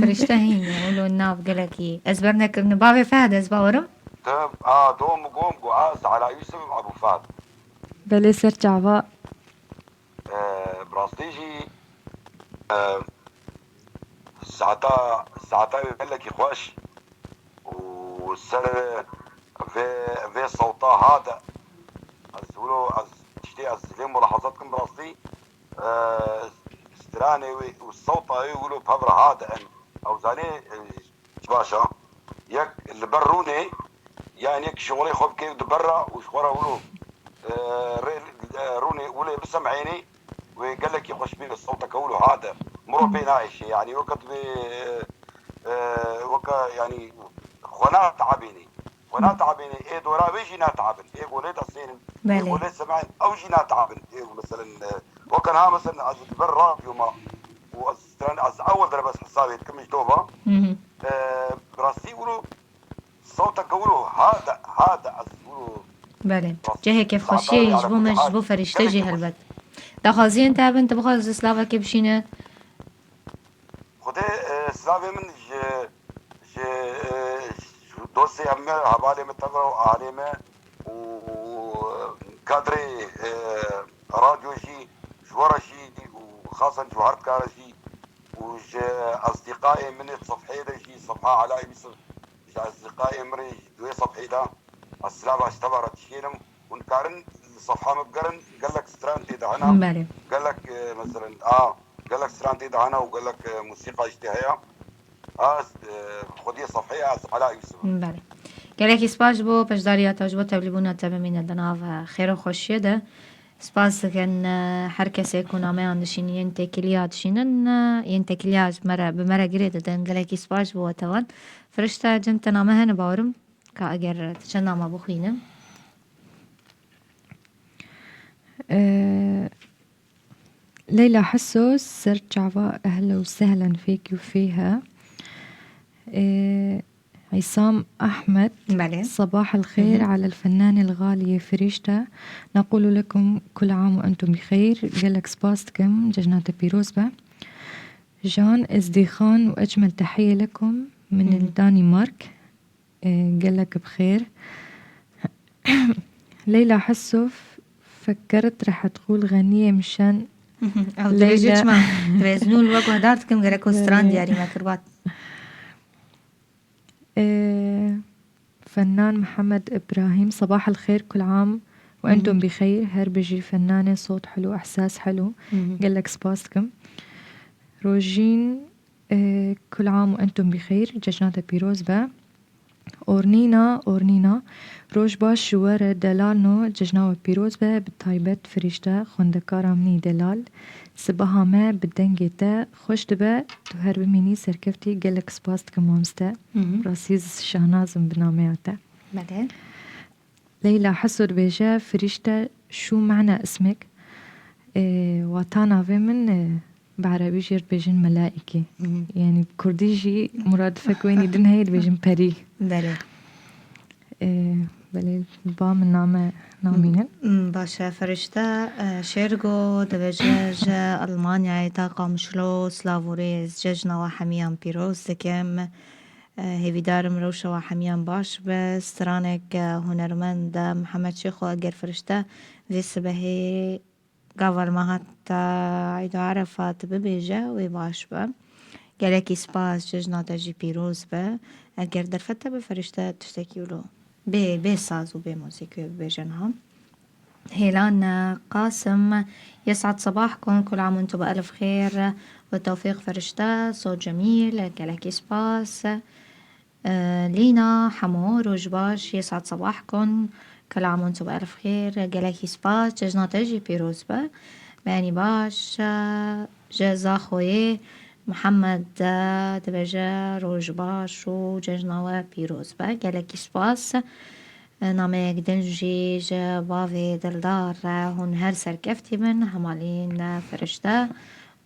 فرشتة هين يقولوا الناف جالك أزبرنا كرن بابي فهد أزبورم
تم دوم قوم قعاس على يوسف ابو فهد.
بله سر جعبا
براسليجي ساعتا يقول لك يخوش والسر في صوتا هذا أقولوا تشتي أزلين ملاحظاتكم براسلي استراني والصوتا يقولوا بفبر هذا أو زاني باشا يك اللي بروني يعني يك شغلي خب كيف دبرة وشغلة يقولوا روني ولا بسمع عيني وقال لك يخش بين الصوت كولو هذا مرو بينايش يعني وقت وقت يعني خنا تعبيني ايه دورا بيجي نتعبن ايه قوليت السين ايه قوليت سمعين او جي نتعبن ايه مثلا وكان ها مثلا از برا يوما واستران از اول ضربه حسابي كم جدوبه براسي يقولوا صوتك كولو هذا از يقولوا
بله جهه كيف خشيه يجبو مجبو فرشته جي هلبت دخازي انت بنت بخاز سلافا كي بشينه
خدي سلافي من دوسي همه حوالي متبع وعالمه وكادري راديو جي جوارا جي وخاصة جوهرت كارا جي وج أصدقائي من صفحي ده جي صفحة علاء مصر أصدقائي مري دوي صفحي ده السلام اشتبرت شينم ونكارن صفحة مبقرن قال لك سترانتي دهنا
بله
قال لك مثلا قال لك سترانتي دهنا وقال لك موسيقى اشتهيها خودی صفحه از علاء یوسف
بله گلکی سپاس بو پشداریات و تبلیغون تبمین الدناف خیر و خوشیه ده سپاس کن هر کسی کنامه اندشین ینتکلیات شینن ینتکلیات بمرا گرید دن گلکی سپاس بو توان فرشته جنت نامه هن باورم که اگر تشن نامه بخوینم
ليلى حسوس سرت عواء أهلا وسهلا فيك وفيها. عصام أحمد
بله.
صباح الخير على الفنانة الغالية فريشتا، نقول لكم كل عام وأنتم بخير. قالك سباستكم ججنات بيروزبا. جان إزديخان وأجمل تحية لكم من الدنمارك. قالك بخير. ليلى حسوف فكرت رح تقول غنية مشان
أو تريجيش ما تريزنول الوقت هدارتكم قالك وستران دياري ما كربات.
فنان محمد إبراهيم صباح الخير كل عام وأنتم بخير. هربجي فنانة صوت حلو إحساس حلو. قالك سباستكم. روجين كل عام وأنتم بخير. ججنات بيروزبا. أورنينا روج باش شوارة دلالنو ججناوة بيروزبا بالطايبات فريشتا خندكارا مني دلال سبها ما بالدنجتا خوش دبا تهرب مني سركفتي قالك سباستكم مامستا راسيز شهنازم بنامياتا.
بعدين
ليلى حسود بيجا فريشتا شو معنى اسمك؟ واتانا في من بعربي جير بيجن ملائكي يعني كرديجي مرادفك ويني دن هيد بيجن باري.
بله
بله با من نامينن
باشا فرشته شيرغو دبجاج ألمانيا طاقة مشلو سلافوريز ججنا وحميان بيروز دكم هيفيدارم روشة وحميان باش بس ترانك هنرمند محمد شيخو أجر فرشته في بهي قبل ما هات عيدو عرفات ببيجا ويباش با قالكي سباس ججنا تجي بيروز با أجر درفتا بفرشته تشتكيولو بساز وبموسيقى بجنها. هيلان قاسم يسعد صباحكم كل عام وانتم بألف خير والتوفيق فرشته صوت جميل قالكي سباس. لينا حمو روجباش يسعد صباحكم كل عام وانتم بألف خير قالكي سباس ججنا تجي بيروزبا باني باش جزا خويه محمد دبجا روجباش و ججنا بيروزبا قالكي سباس نامه دنجي باوي دلدار هون هر سركفتي من همالين فرشته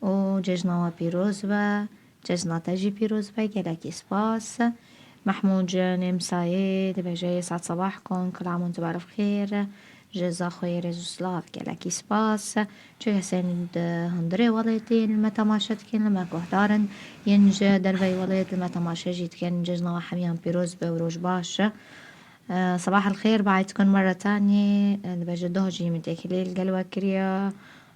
و ججنا بيروزبا ججنا تجي بيروزبا قالكي سباس. محمود جانم سايد بجاي يسعد صباحكم كل عام وانتم بألف خير جزا خير زوسلاف قالكي سباس. چه حسين هندري وليتين المتماشت كن لما كهدارن ينج دربي وليت المتماشة جيت كن ججنا وحميان بيروزبا وروج باش. صباح الخير بعدكم مرة تانية بجدوه جي من تكليل قلوة كريا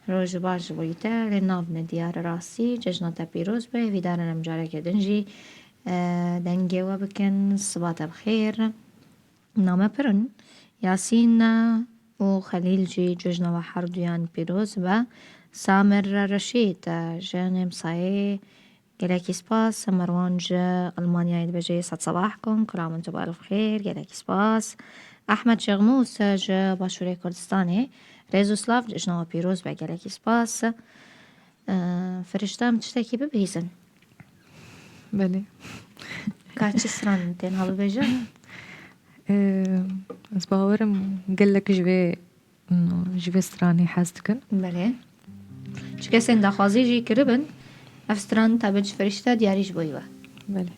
روج باش بويتا لنابنا ديار راسي ججنا بيروزبا في دارنا مجارك دنجي دنجي وبكن صباح بخير. نامه برن ياسين وخليل جي ججنا وحرديان بيروزبا. سامر رشيد جانم صاي قالكي سباس. مروان جا ألمانيا بجي يسعد صباحكم كل عام وانتم بألف خير قالكي سباس. أحمد شغموس جا باشوري كردستاني ريزوسلاف ججنا وبيروزبا قالكي سباس. فرشتام تشتكي ببهيزن
بله
كاتش سران تنها ببيجا
بس باورم قالك جوي ستراني حاستكن
بله چه کسی دخوازی جی کربن افستران تابج فرشته دیاریش بویوه.
بله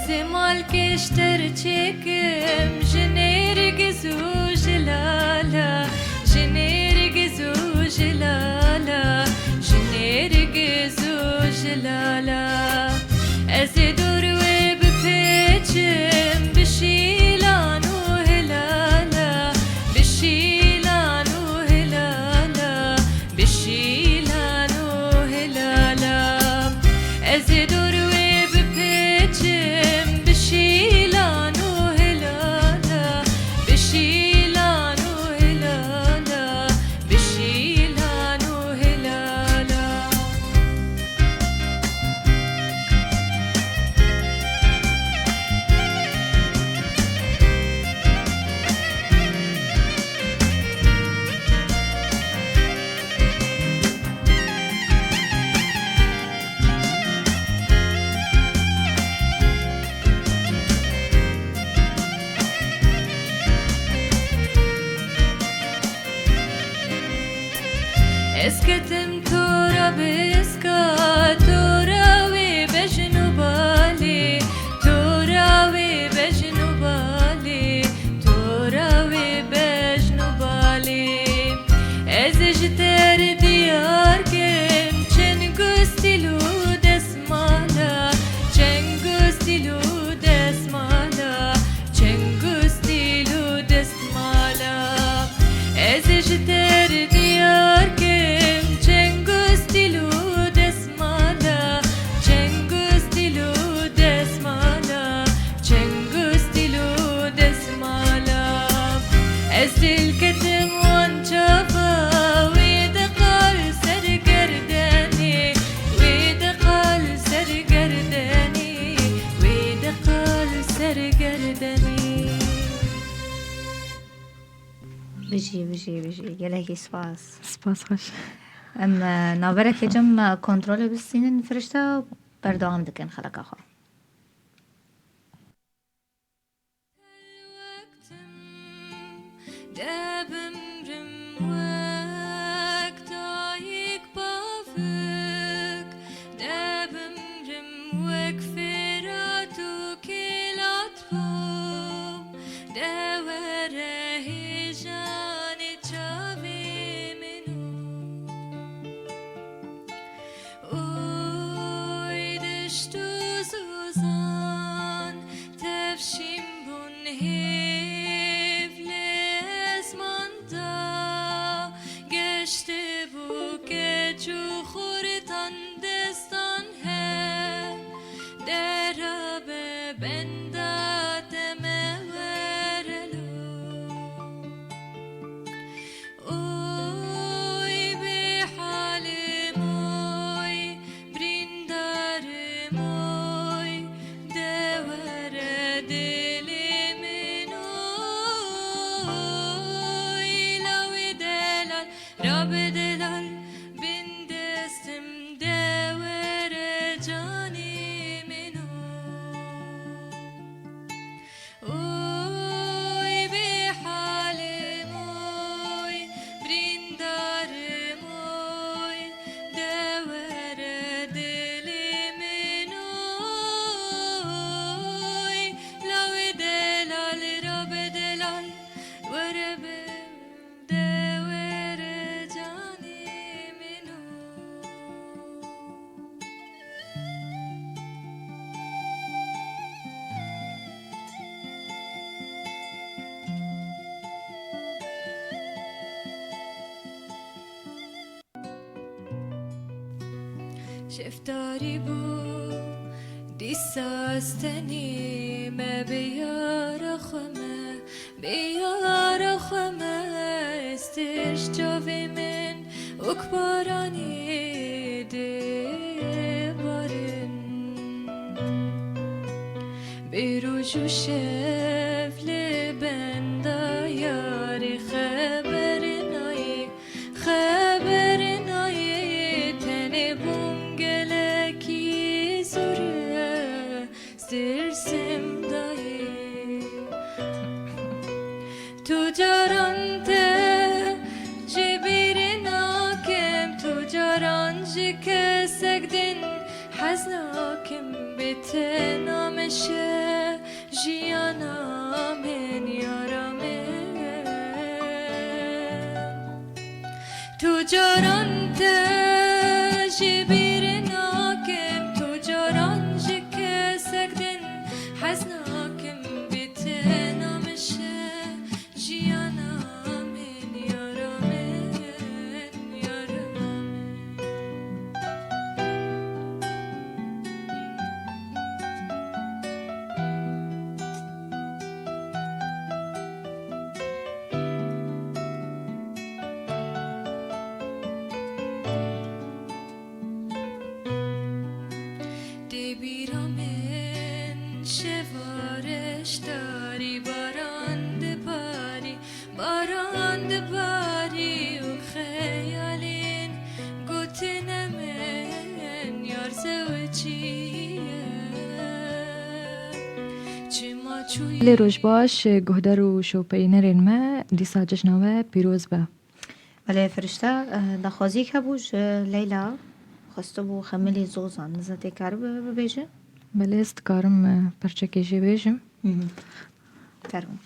زمال كشتر چکم جنیر گزو جلالا جنیر گزو جلالا جنیر گزو جلالا از دور و بپیچم بشیلان و هلالا بشیلان و هلالا بشیلان و هلالا از دور و بپیچم بشیلان و هلالا بشیلان و هلالا بشیلان و هلالا اسكتم تورا بسكا توراوي بجنوبالي توراوي بجنوبالي توراوي بجنوبالي از جتر ديار كم چنگستلو دسمالا چنگستلو دسمالا چنگستلو دسمالا از جتر ديار كم چنگستلو دسمالا چنگستلو دسمالا چنگستلو دسمالا از دل كتم وانشافا ويدقال سرگرداني ويدقال سرگرداني ويدقال سرگرداني
بيجي گلهی سپاس
سپاس خوش
ام ناورك جم كنترول بالسنين فرشته بردوام دكن خلق آخر
دابم رم وقتايك بافك دابم رم وكفراتو كيلاتفو داوره جاني تشافي منو اوي دشتو زوزان تفشيم بون هيف لسمانتا گشته بو که چو خورتان دستان هم درا به بندات مورلو اوی به حال موی بریندار موی دور دل منوی لو دلال رب دلال بندستم دور جانی منو اوی به حال موی بریندار موی دور دل منوی لو دلال رب دلال ورب دور جانی منو شفتاری بو دیساستنی ما بیار خمه بیار خمه استرش جاوی من اکبارانی دیوارن بیروجو شفل بندا یاری خبر نایی تنه بونگلکی زوره سرسم دایی تو جارانته جبیر ناکم تو جاران جکه سگدن حزناكم بتنامشه جيانا من يارامن تجاران تجبيرناكم تجاران جك سكدن حزناكم بتنامشه جيانا من يارامن يارامن دبیرامن شوارش داری باران دباری و خیالین گوتنمن یار زوجیه چما چوی
لی روش باش گهدار و شوپینرین ما دیسا جشنوه پیروز به
بله فرشته دخوازی که بوش لیلا خواستو بو خملی زوزان نزده کار ببیجه
بله استکارم پرچکیجی بیجم
ترون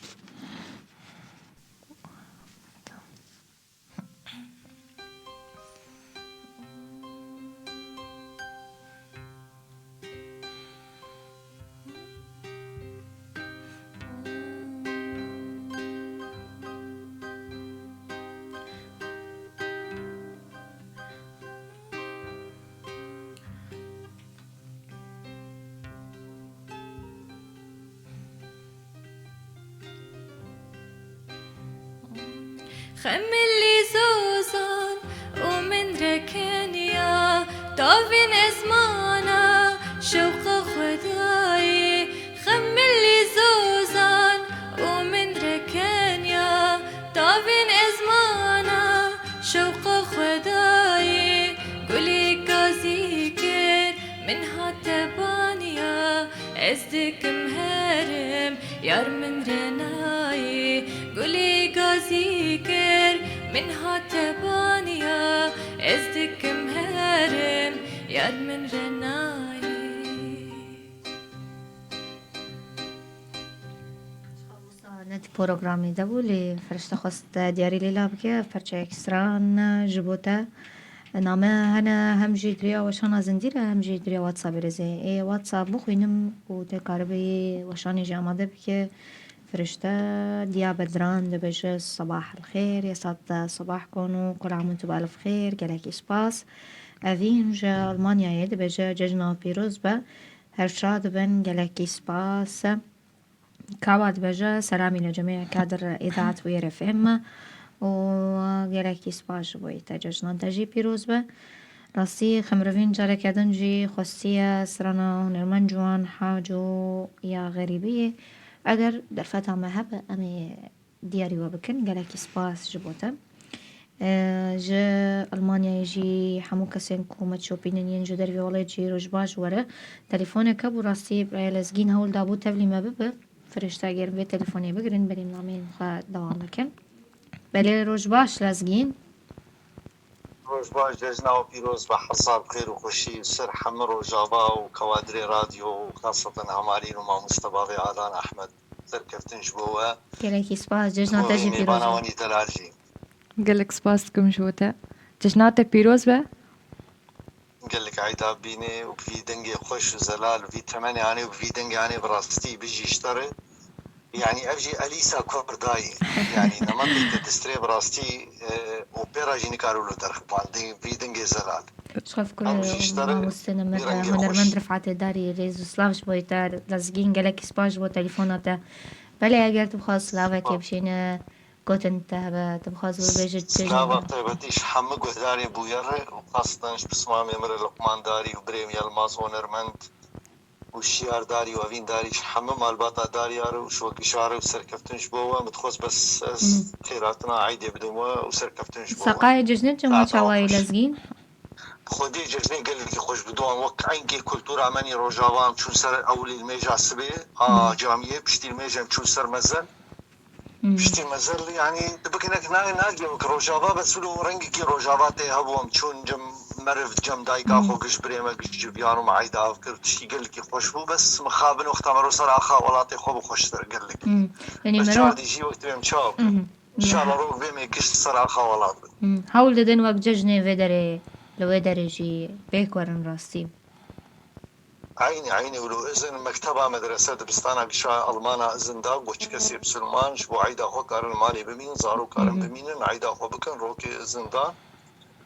خملي زوزان ومن ركنيا طافين اسمانا شوق خداي خملي زوزان ومن ركنيا طافين اسمانا شوق خداي قولي قازيكر من هاتبانيا ازدك مهرم يار من رناي قولي قازيكر من هاتبانيا ازدك مهرم يار من رناي
نت پروگرامی ده بولی فرشته خواست دیاری لیلا بکه فرچه اکستران جبوته نامه هنه هم جیدریا وشان زندیره هم جیدریا واتساب رزه ای واتساب بخوینم و تکاربی وشانی جامده بکه فرشته دیا بدران ده بجه صباح الخير يسعد صباحكم كل عام وانتم بألف خير جالك إسباس أفين جا ألمانيا يد بجه ججنا بيروز با هرشاد بن جالك إسباس كعبد بجا سلامي لجميع كادر إذاعة وير اف ام وجالك إسباس بويتا ججنا تجي بيروز با راسي خمروين جالك يدنجي خصية سرنا هنرمن جوان حاجو يا غريبية اگر در فتح مهب امی دیاری و بکن گلکی سپاس جبوتا جا ألمانيا يجي حمو كسين كومة شوبينين ينجو دربي والله يجي رجباش ورا تليفوني كبو راسي لازقين هول دابو تبلي ما ببه فرشتا غير بي تليفوني بقرن بلي ملامين خا دوام بكن بلي رجباش لازقين
روز باش جزنا وبيروز بحصة بخير وخشي وسر حمر وجابا وكوادري راديو وخاصة عمارين وما مصطفى عدان أحمد سر كفتن جبوها
گلکی سپاس ججنا تجي
ومي بانا
بيروز
وني تلارجي
قالك سباسكم جوتا جشنات بيروز به
قال لك عيدا بيني وفي دنجي خوش وزلال وفي تمانية يعني وفي دنجي يعني براستي بيجي يشتري يعني أفجي أليسا كورداي يعني نمطي تستري براستي وبيرا جيني كارولو ترخبان في دنجي زلال
شخف كل
أمشي اشتري
ما مستنمر
يرنجي
هنرمن
خوش.
رفعت داري ريزو سلافش بويتا لازقين گلکی سپاس بو تليفوناتا بلي اگر تبخواست سلاوكي بشين قوتن تهبه تبخواست ببيجت
سلابا
ججنا
طيبتيش حمق وهداري بوير وخاصة بسمامي مر لقمان داري وبريم يلماس ونرمند والشيار داري وفين داري حمم الباطا داري يارو وشوق شاري وسركفتنش بوا متخوص بس خيراتنا عيدي بدوما وسركفتنش بوا
سقاي ججنت جمع
لا
شواي
تعرفش.
لازقين
خودی جزنی قال لك خوش بدوان وقت اینکه کلتورا منی روجاوان چون سر اولی الميجا سبي جامعه بشتي الميجا چون سر مزل بشتي مزل يعني تبكنك ناجي روجاوا بس لو رنگي كي روجاوات هبوم چون جم مرف جم دايقا خو قش بريما قش جبيان ومعايدا وكر تشي قال لك خوش بو بس مخابن وقتا مرو صراحة ولاتي خو بخوش تر قال لك
يعني
بس
مرو
جار دي جي وقت بيم شاب ان شاء الله روح بيم قش صراحة ولات
حاول ددن وقت ججني فيدري لو يدري جي بيكورن راستي
عيني ولو إذن مكتبة مدرسة دبستانا قشا ألمانا إذن دا وش كسي بسلمان شبو عيدا خو كارن مالي بمين زارو كارن بمينن عيدا خو بكن روكي إذن دا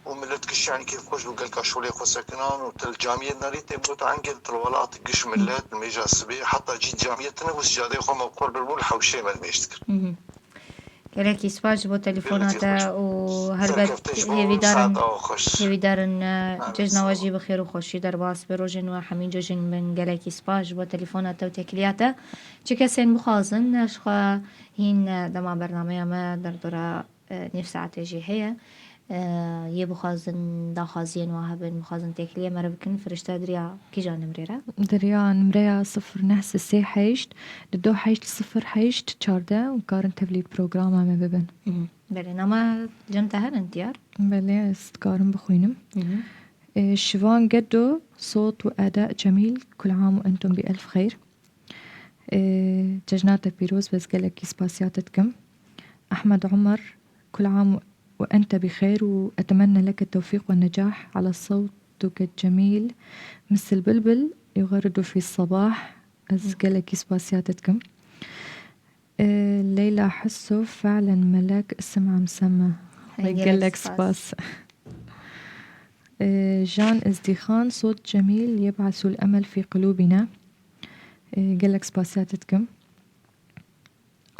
وملت قش يعني كيف خوش بقال كاشولي خو سكنان وتل جامية ناريت يبوت عنقل تلولات قش ملت الميجا السبي حتى جيت جاميتنا وسجادي خو مقول بالمول حوشي ما الميشتكر
كلاكي سباج بو تليفوناتا وهربت هيفي دارن ججنا واجي بخير وخوشي درباس بروجن وحمين جوجن من كلاكي سباج بو تليفوناتا وتكلياتا چكا سين بخازن اشخا هين دما برنامج ما دردورا نفس ساعة جي هي يبخازن داخازين وهبن مخازن تكلية مربكن فرشتا دريا كي جا نمريرا
دريا نمريا 0936 دو حيشت 0 چارده وكارن تبلي بروغراما ما ببن
بله نما جمتها انتيار
بله استكارن بخوينم شوان قدو صوت وأداء جميل كل عام وأنتم بألف خير ججنات بيروز بس قالك سباسياتكم أحمد عمر كل عام وأنت بخير وأتمنى لك التوفيق والنجاح على صوتك الجميل مثل البلبل يغرد في الصباح أزقلك سباسياتكم ليلى حسو فعلا ملاك اسم عم سما ويقلك سباس جان ازدخان صوت جميل يبعث الأمل في قلوبنا قالك سباسياتكم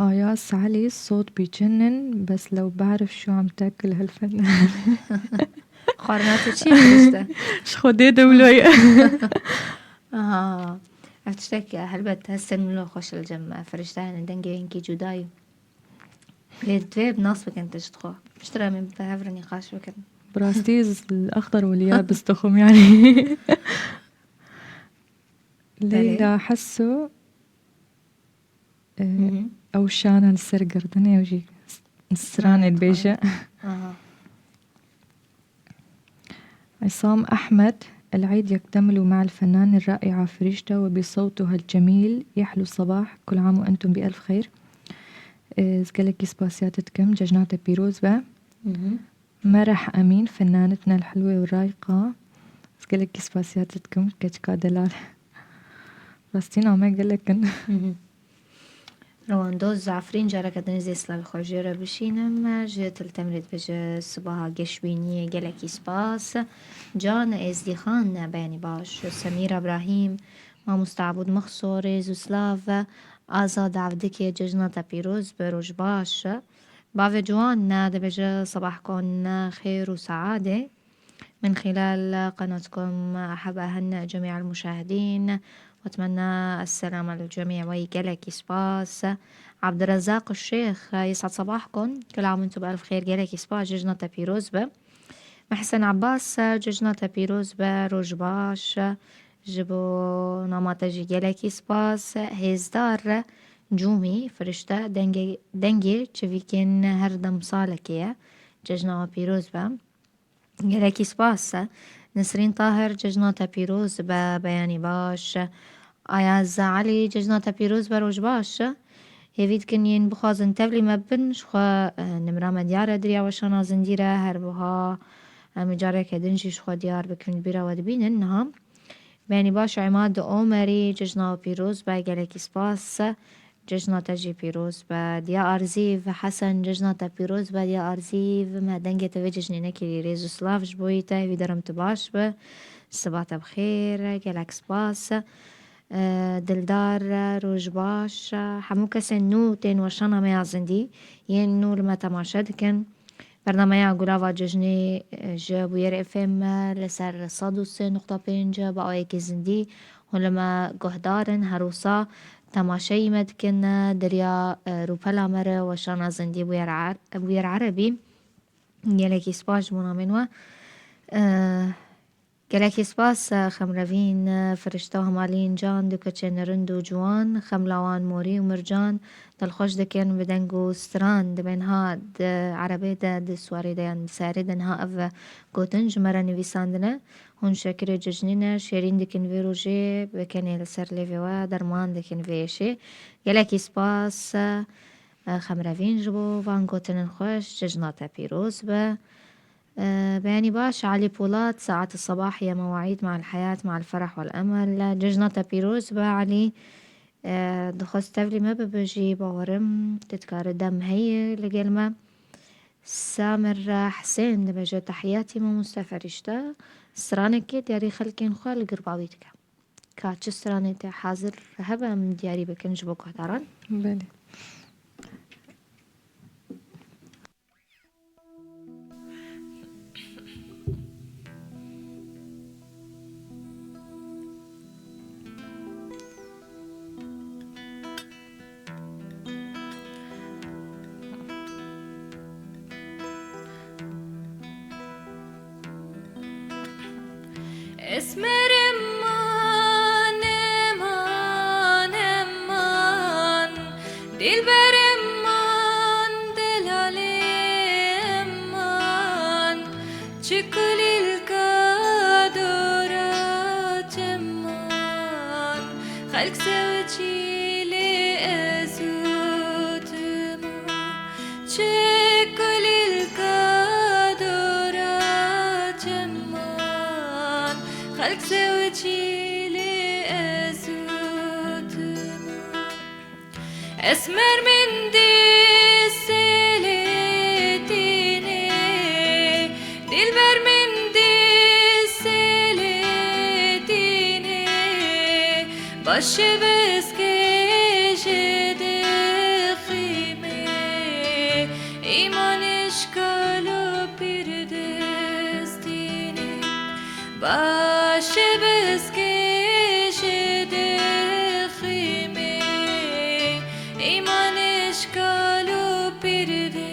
آياس علي الصوت بيجنن بس لو بعرف شو عم تاكل هالفنان
خارنات تشي فرشتا
شخو دي دولوية
أفتشتك هلبت هسن ملو خوش الجمع فرشتا هن دنجي هنكي جودايو ليدوي بناصبك انت تشتخو بشترى من بهفر نقاش وكذا
براستيز الأخضر واليابس تخم يعني ليلى حسو أو شانا السرقر دنيا وجي السرانة البيجة عصام أحمد العيد يكتمل مع الفنان الرائعة فريشتا وبصوتها الجميل يحلو الصباح كل عام وأنتم بألف خير زقلكي سباسياتكم ججنات بيروز با مرح أمين فنانتنا الحلوة والرايقة زقلكي سباسياتكم كتكا دلال راستينا ما قلكن
رواندوز زعفرين جارة كدني زي سلاوي خوجيرة بشينم جيت التمرد بجا صباها قشبينية قلكي سباس جان ازدخان بياني باش سميرة ابراهيم ما مستعبود مخصوري زوسلاف آزاد عبدكي ججنة بيروز بروج باش باوي جوان ناد بجا صباحكم خير وسعادة من خلال قناتكم أحب أهنئ جميع المشاهدين وأتمنى السلامة للجميع ويقلك سباس عبد الرزاق الشيخ يسعد صباحكم كل عام وانتم بألف خير قلك سباس ججنة بيروز محسن عباس ججنة بيروز روج باش جبو نماطجي قلك سباس هزدار جومي فرشتا دنگي چويكين هردم صالكية ججنة بيروز قلك سباس نسرين طاهر ججنة بيروز بياني باش آياز علي ججنة بيروز بروج باش هيفيد كنين بخازن تبلي مبن شخوا نمرا مديارة دريا وشانا زنديرة هربوها مجارة كدنجي شخوا ديار بكن بيرا ودبين انها بياني باش عماد اومري ججنة بيروز باقلك سباس ججنة تجي بيروز ديا أرزيف حسن ججنة بيروز ديا أرزيف ما دنجة تفججني نكي ريزو سلاف جبويتا في درم تباش الصباح بخير قالك سباس دلدار روج باش حموكا سنو تين وشانا ما يعزندي ينو لما تماشد كان برنامج قلافا ججني جابو ير اف ام لسر صادوس نقطة بينج بقايا كزندي ولما قهدارن هروسا تماشي مدكن دريا روبلا مرة وشانا زندي بوير عربي يلكي سباج منا منوا گلکی سپاس خمروین فرشته همالین جان دو کچن رند و جوان خملاوان موری و مرجان دلخوش دکن بدنگ و ستران دبنها عربی د سواری دیان ساری دنها او گوتن جمره نویساندنه هون شکر ججنینه شیرین دکن وی روژه بکنی لسر لیوی و درمان دکن ویشه گلکی سپاس خمروین جبو وان گوتن خوش ججنات پیروز به بياني باش علي بولات ساعات الصباح هي مواعيد مع الحياة مع الفرح والأمل ججنة بيروز با علي دخوست تفلي ما ببجي باورم تتكار دم هي لقلمة سامر حسين دبجة تحياتي ما مستفرشتا سرانك دياري خلكين خوال قرباويتك كاتش سراني حاضر هبا من دياري بكن جبوك هداران
بله.
اسمر امان امان امان دلبر امان دلالی امان چکل الكادورات امان خلق سوچیل ازوت امان چکل الكادورات امان خلق سوچیل ازوت امان اسمر من دي سلتيني دلبر من دي سلتيني باش بس كجد خيمي إيمانش كالو بردستيني باش بس كجد خيمي إيمانش كالو بردستيني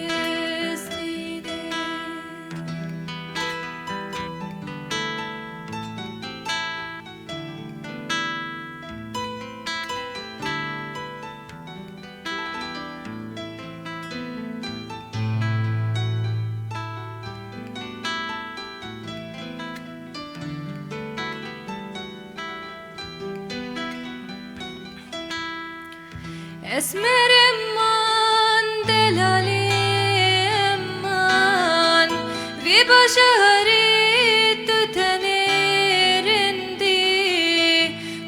اسمر امان دلالی امان وی باشهری تو تنیرندی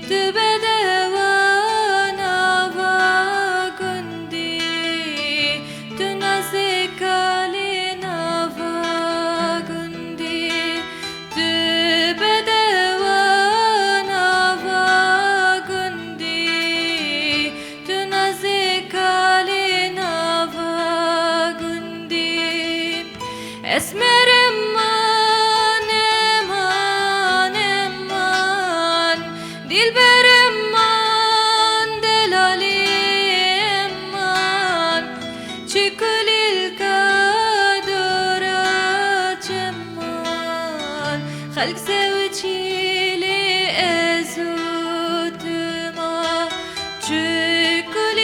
تو بدوانا و گندی تو نزکالی نوا گندی تو بدوانا و گندی تو نزکالی نوا گندی اسمر امان امان امان دلبر امان دلالی امان چکل الكادورات امان خلق سوچیل ازوت امان چکل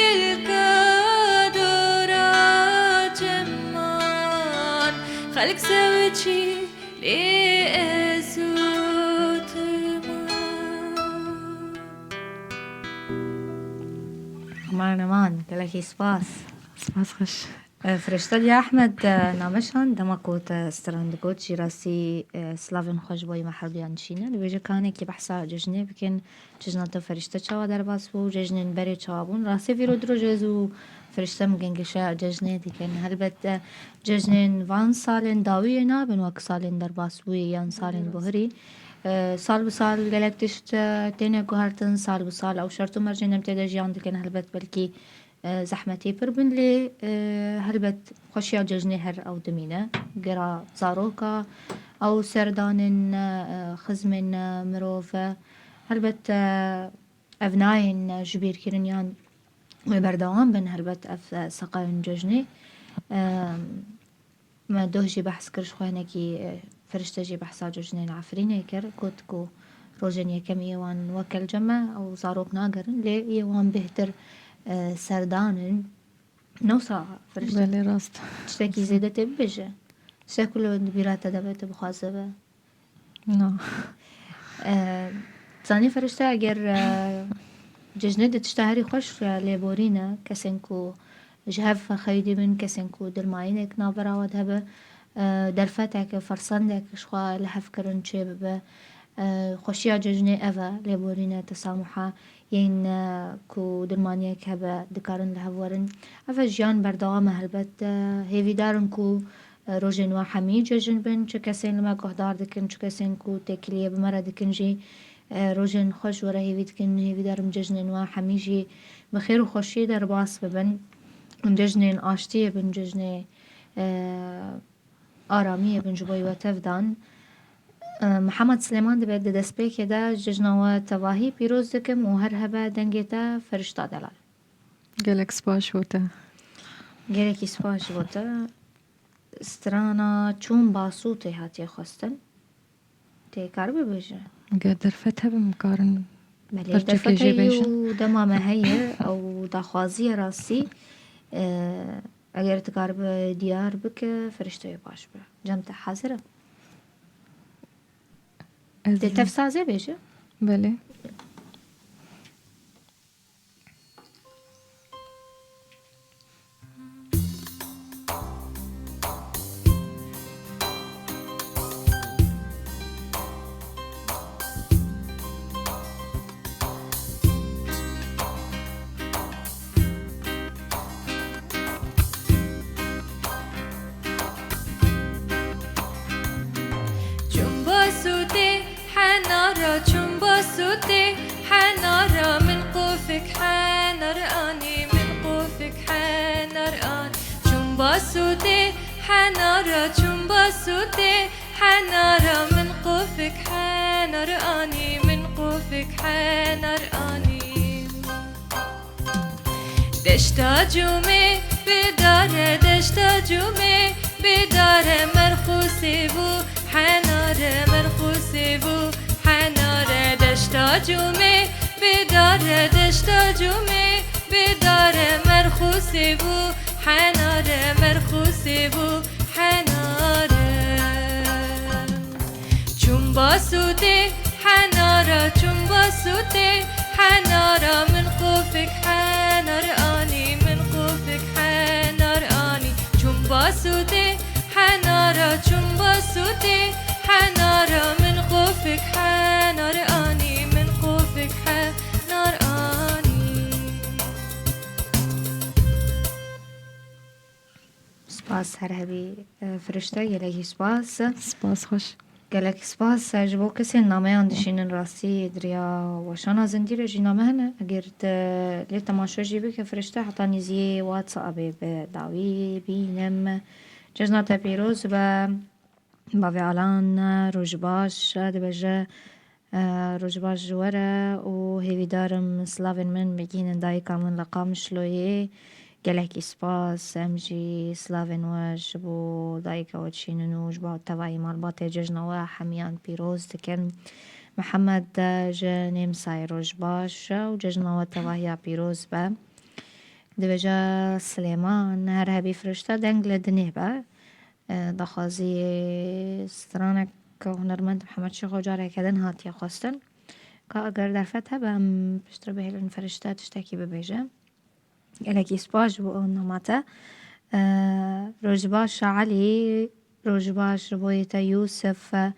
الكادورات امان خلق سوچیل ازوت امان
مرنمان گلکی سپاس
سپاس خوش.
فرشته دی احمد نامشان دماکوت استراندگوت جیراسی سلاوین خوش بای محردیان چینه لبیجه کانه که بحثا ججنه بکن ججنه تا فرشته چاوا در باس بو ججنه بری چاوابون راستی ویرو درو جزو فرشته مگنگشه ججنه دیکن هلبت ججنه وان سالن داوی نابن وک سالن در باس بوی یان سالن بهری سال بسال گلکتشت تینه گوهرتن سال بسال او شرطو مرجن امتدا جیان دیکن هلبت بلکی زحمتي بربن لي هلبت خوشيا ججني هر أو دمينة قرا زاروكا أو سردان خزمن مروفة هلبت أفناين جبير كيرنيان وبردوان بن هلبت أف سقاين ججني ما دوهجي بحث كرش خوانكي فرشتة جي بحسا جوجنين عفرين كر كوتكو روجن يكم إيوان وكل جمع أو زاروك ناقرن لي إيوان بهتر سردانن نوصا فرشتة
بله راست
تشتكي زيادة تبجة شكله بيراتا دبت بخاصبة
نه
تاني فرشتة أجر ججنة تشتهري خوش لبورينا كسنكو جهف خيدي من كسنكو درماينك نابرا ودهبه درفتك فرصندك شخوا لحف كرن چه ببه خوشيا ججنة أفا لبورينا تسامحا ين كو درمانيك هبه دكارن لهورن أفا جيان بردوامه هلبت هيفي دارن كو روجن وحمي ججن بن چه كسين لما قهدار دكن چه كسين كو تكليه بمرا دكن جي روجن خوش ورا هيفي دكن هيفي دارم ججن وحمي جي بخير وخوشي در باس ببن ججنين آشتيه بن ججنه آرامیه بن جبوی و تفدان محمد سلیمان دبید دست پی که دا ججنه و تواهی پیروز دکم و هر هبه دنگیتا فرشتا دلال
گلک سپاش بوده
گرکی سپاش بوده استرانا چون باسوته هاتی خواستن تی کار ببیجه
قدر فتح بمكارن
بله
برچه
در
که جی
فتحی
بیشن
و دمامه هیه او دخوازی راسی اگر تکار به دیار بک فرشته باش به جمت حاضره تی تفسازه بیجه
بله
باسوتي حنارة من قوفك حنرقاني من قوفك حنرقاني شم باسوتي حنارة شم باسوتي حنارة من قوفك حنرقاني من قوفك حنرقاني دشتا جومي بداره دشتا جومي بداره مرخوصي بو حناره مرخوصي بو حناره دشتا جومي بداره دشتا جومي بداره مرخوصي بو حناره مرخوصي بو حناره چون باسوتي حناره چون باسوتي حناره من قوفك حنرقاني من قوفك حنرقاني چون باسوتي حناره چون باسوتي حناره من قوفك حنرقاني من قوفك حنرقاني
سپاس هر هبی فرشته گلکی سپاس
سپاس خوش
گلکی سپاس جبو کسی نامه اندشینن راستی دریا وشان زندی رجی نامه هنه اگر لی تماشا جیبه که فرشته حتی نیزی واتسابه به داوی بینم جزنات پیروز و باوی آلان روژباش دبجه روژباش جواره و هیوی دارم سلاوین من بگین دایی کامن لقام شلویه گلکی سپاس امجی سلاوین وش بو دایی که وچینن وش با توائی مالبات ججنوه حمیان پیروز دکن محمد جنیم سای روژباش و ججنوه توائی پیروز با دبجه سلیمان هر هبی فرشته دنگ لدنه با دخوازی سترانک هنرمند محمد شیخ و جاره کدن هاتی خواستن که اگر در فتح بهم پشتر به هلن فرشته تشتکی ببیجه گلکی سپاش بو نماته روژباش علی روژباش بویتا یوسف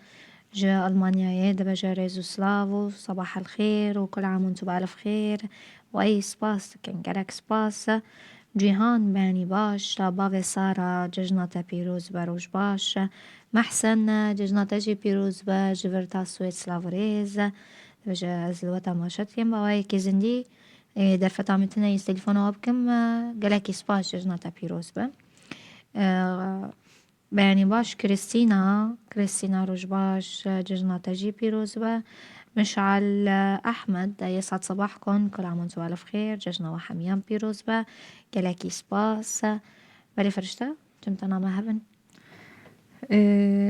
جا ألمانيا دبجة ريزو سلافو صباح الخير وكل عام وانتم بألف خير وأي سباس كان جالك سباس جيهان باني باش بابي سارة ججنة بيروز بروج باش محسن ججنة جي بيروز با جبرتا سويت سلافوريز دبجة زلوتا ماشت يم بواي كيزندي در فتامتنا يس تليفون بكم جالك سباس ججنة بيروز با بياني باش كريستينا روجباش ججنة تجي بيروز با مشعل أحمد يسعد صباحكم كل عام وانتم بألف خير ججنة وحميان بيروز با جلاكي سباس بلي فرشتة جمتنا ما هبن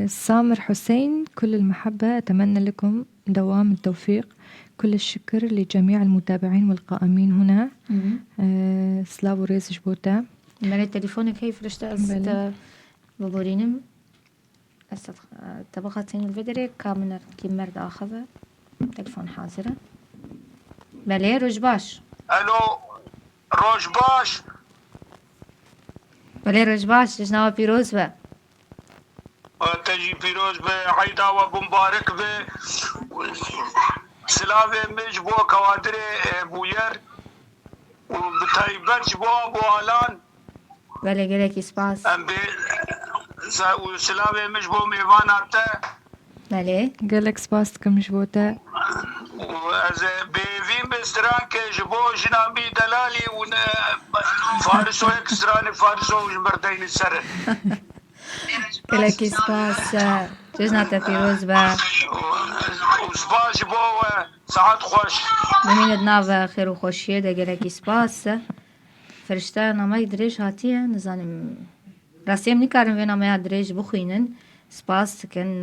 سامر حسين، كل المحبة، أتمنى لكم دوام التوفيق. كل الشكر لجميع المتابعين والقائمين هنا. سلاو ريز جبوتا.
مالي تليفونك هي فرشتة أست ببورينم أست طبقتين الفيدري كامل كيم مرد آخذ تليفون حاضرة. بله رجباش.
الو روجباش.
بله رجباش جناوا بيروز با
تجي بيروز بعيدا ومبارك سلافي مجبو كوادري بوير وبتايبت جبو بوالان.
بله گلکی سپاس.
ام بي وسلافي مجبو ميوان عبتا.
بله
قالك سباس كم جبوتا.
وأز بيفين بسترانك جبو جنامي دلالي فارسو اكستراني فارسو جمردين السر.
گلکی سپاس جنات بيروز با
وسباس جبو ساعات خوش.
بمين دناو خير وخوشية دا گلکی سپاس. فرشته نامه دريج هاتيه نزانم راسيم نكارم في نامه دريج بخوينن. سپاس کن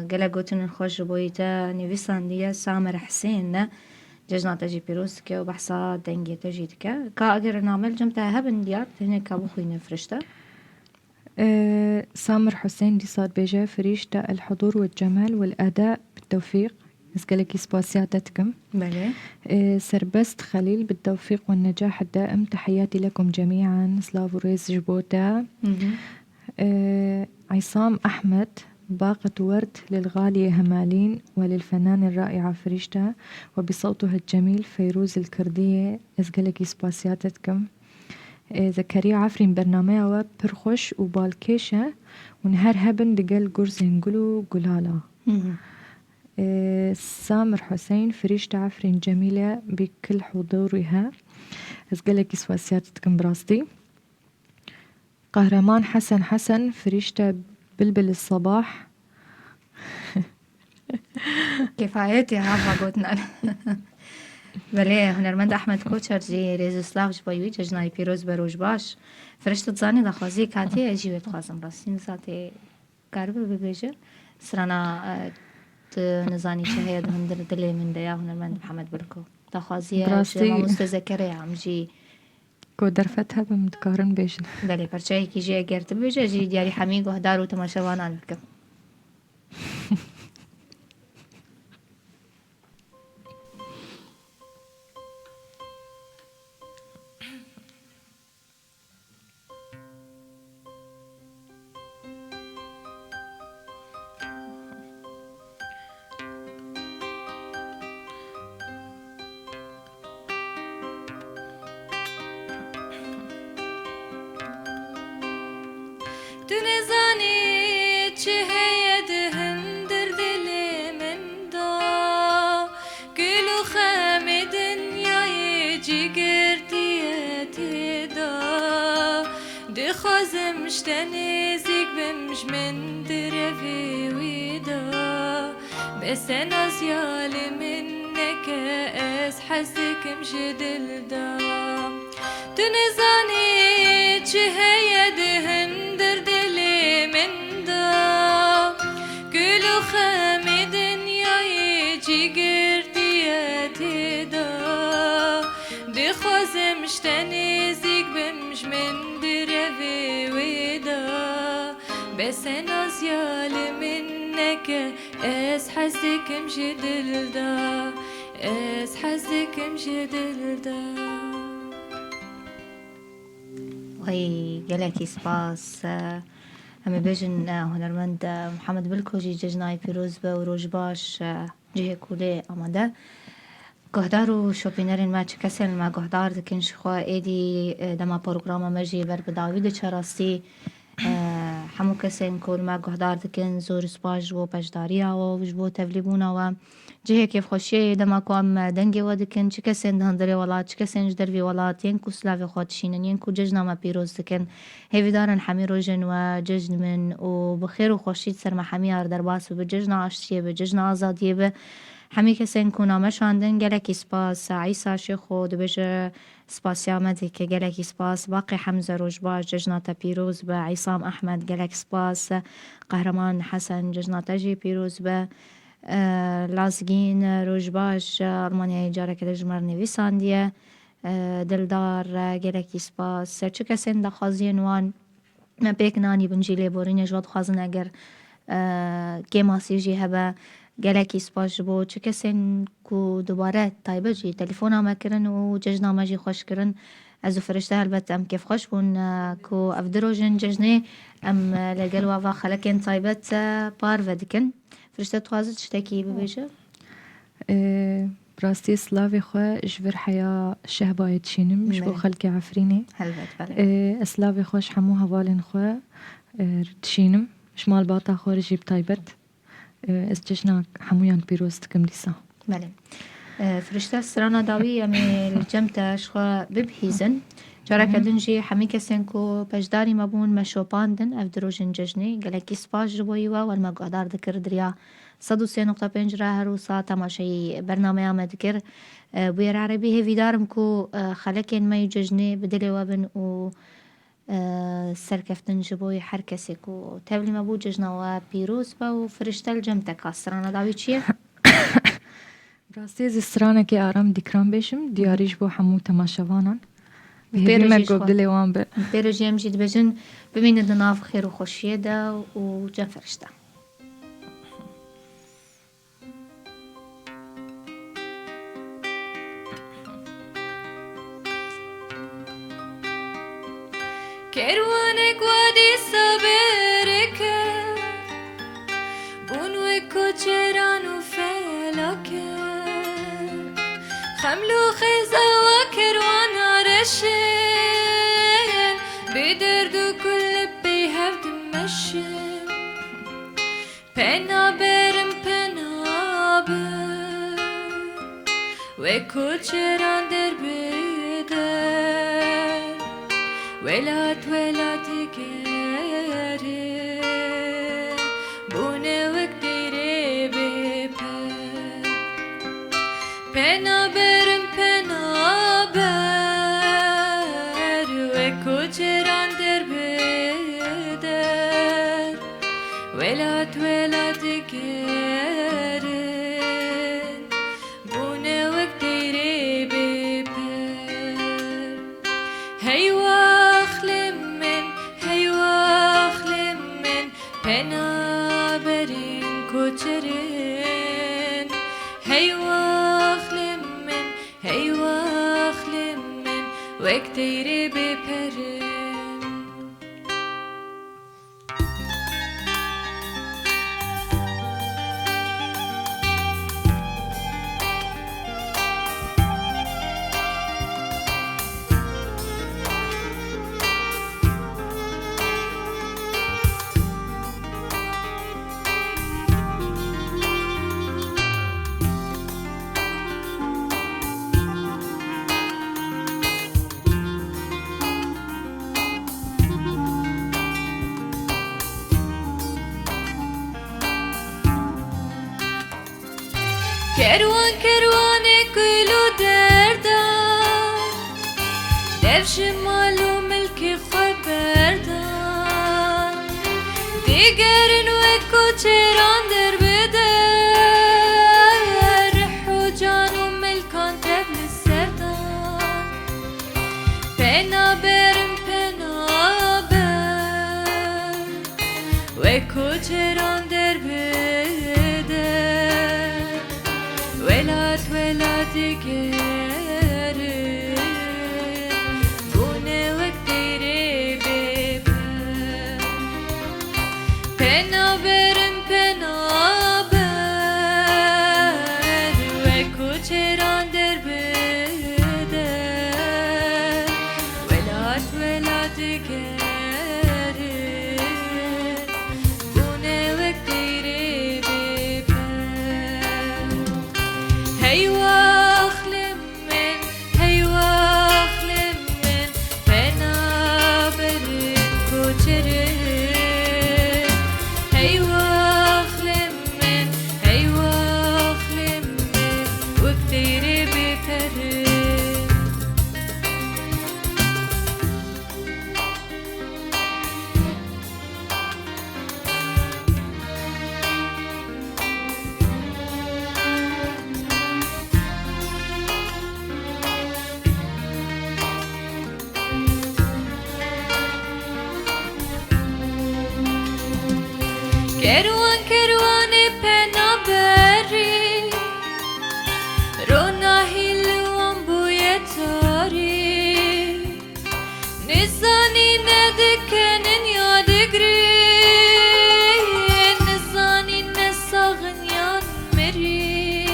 گله گوتن خوش بویتا نویسان دیگه سامر حسین ججنا تجي بيروز که و بحثا دنگی تجید که اگر نعمل جمتها هبن دیار هنه که بخوینه فرشته.
سامر حسين دي صار بيجا فريشة الحضور والجمال والأداء بالتوفيق. نسألك سباسياتكم.
بله.
سربست خليل بالتوفيق والنجاح الدائم. تحياتي لكم جميعا. سلافو ريز جبوتا. عصام أحمد، باقة ورد للغالية همالين وللفنان الرائعة فريشتا وبصوته الجميل فيروز الكردية. أزقلك سباسياتكم. زكريا عفرين برنامجها برخش وبالكيشة ونهار هبن دقل قرز هنقلو قلالا. سامر حسين فريشتا عفرين جميلة بكل حضورها. أزقلك سباسياتكم براستي. قهرمان حسن فريشتا بلبل الصباح.
كفايتي هذا قلتنا. بله هنرمند احمد کوچر جی رزسلاو جبایوی جنای پیروز بروج باش فرشت زانی دخوازی کاتی اجیبت خازم راستین ذاتی کاربر ببیجه سرانا نزانی چه هید هندر دلی من دیا هنرمند محمد برکو دخوازی ما مستذکره هم جی
کو درفتها بمتقارن بيجن.
بله پرچه کی جی اگر تبیجه جی دیاری حمی گهدار و تماشاوانان بکم.
تنزاني چه دهندر دل من دا كلو خام دنياي جيگر ديتي دا دخوازم شتنزيك بمش من درفي ويدا بس انا زيالي منك اس حزك مجدل دا تنزاني چه دهندر دل من دا كلو خام دنياي جيگر ديتي دا دخوازم شتنزيك بمش من درفي ويدا بس انا زيالي منك اس حزك مجدل دا اس حزك مجدل دا.
وهي جلکی سپاس همه بیشن هنرمند محمد بلکوجی جنای پیروز به و روز باش جه کوله آمده گهدار و شوپینرین ما چه کسی ما گهدار دکنش خواه ایدی دما پروگرام مجی بر بداوید چراستی همو کسی کل ما گهدار دکن زور سپاش و پشداری و وجبو تبلیبونا و جه كيف خوشي دما كوام دنگي ودكن چه كسين دهندري ولات چه كسين جدروي ولات ينكو سلافي خودشينن ينكو ججنا ما بيروز دكن هيفي دارن حمي روجن وججن من وبخير وخوشي سر ما حمي ار درباس وبججنا عشتيه بججنا آزاديه همی کسین کو نامشاندن گلکی سپاس عیسی شیخو دبیجه سپاسیا مدی که گلکی سپاس باقی حمزه روش باش ججنات پیروز به عیسام احمد گلک سپاس قهرمان حسن ججنات جی پیروز به لازگین روش باش آلمانیای جاره که دجمر نویساندیه دلدار گلکی سپاس چه کسین دخوازین وان من پیک نانی بنجیلی بورین جواد خوازن اگر که ماسیجی هبه گلکی سپاس بو چه کسین کو دوباره تایبه جی تلفون همه کرن و ججنامه جی خوش کرن از فرشته البته ام کیف خوش بون کو افدروجن ججنه ام لگل و خلکن تایبت پار ودکن فرشته توازد شتکی ببیجه
براستی سلاوی خواه جور حیا شهبای تشینم جبو خلق عفریني سلاوي خوش حمو هوالن خواه تشینم شمال باتا خارجي بتايبت استجنا حمويان بيروز تكم لسا
بله فرشته سرانا داوی امی الجمتا شخوا ببهیزن جارا کدنجی حمی کسین کو پجداری مبون مشوپاندن اف دروجن ججنی گلکی سپاس جبوی و والمقادار ذکر دریا 103.5 هروسا تماشای برنامه آمد ذکر بویر عربی هیوی دارم کو خلکین می ججنی بدلی وابن و سرکفتن جبوی هر کسی کو تبلی مبو ججنا و پیروز با و فرشته الجمتا کاسرانا داوی چیه؟
براستی زسترانه که آرام دیکران بشم دیاریش بو حمو تماشاوانان هیوی مرگوب دلی وان به
بیروجی هم جید بجن ببینه دناف خیر و خوشیه ده و جا فرشته
كروانك وادي صبرك بونو كوچران وفلك خملو خيزا وكروان عرشن بدردو كل بيهف دمشن پنا برم پنا بر وكوچران در بدر ولات گره بونه وقتیره بپر پنا برم پنا بر و کچران در بدر ولات گره بونه وقتیره بپر هیوا Penaberin koçerin Hey vaxlimmin Vekteyri beperin Kervan kulu derdan Devş malum milki haberdan Digerin ve koçeran der beder Rihu canum milkan tebli serdan Penaberim penaber Ve koçeran der beder Velat gere Bune vektire beper Penaberim penaber Ve kuçeran der beder Velat gere Bune vektire beper Hey vaxlimmin Penaberin koçerin Hey vaxlimmin وكتير بفرق كروان كروان بنابري رونا هيلوان بويتاري نزاني ندكن يادقري نزاني نساغن يان مري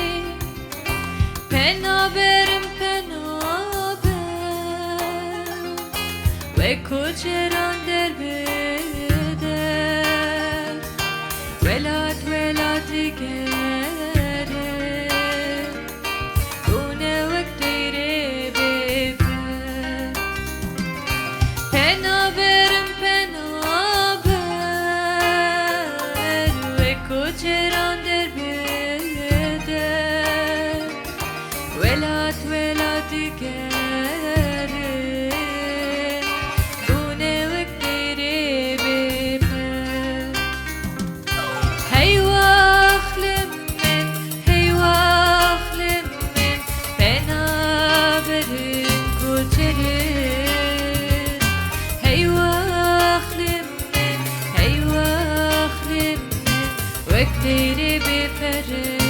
بنابرم بنابر وكوچران دربي ولاد ولاد گره اونه وقتی ببر پنابرم پنابر و کجران در بده ولاد ولاد گره اونه وقتی ببر هی واخلم من بنابرم کوچرم هی واخلم من وقتی بفرم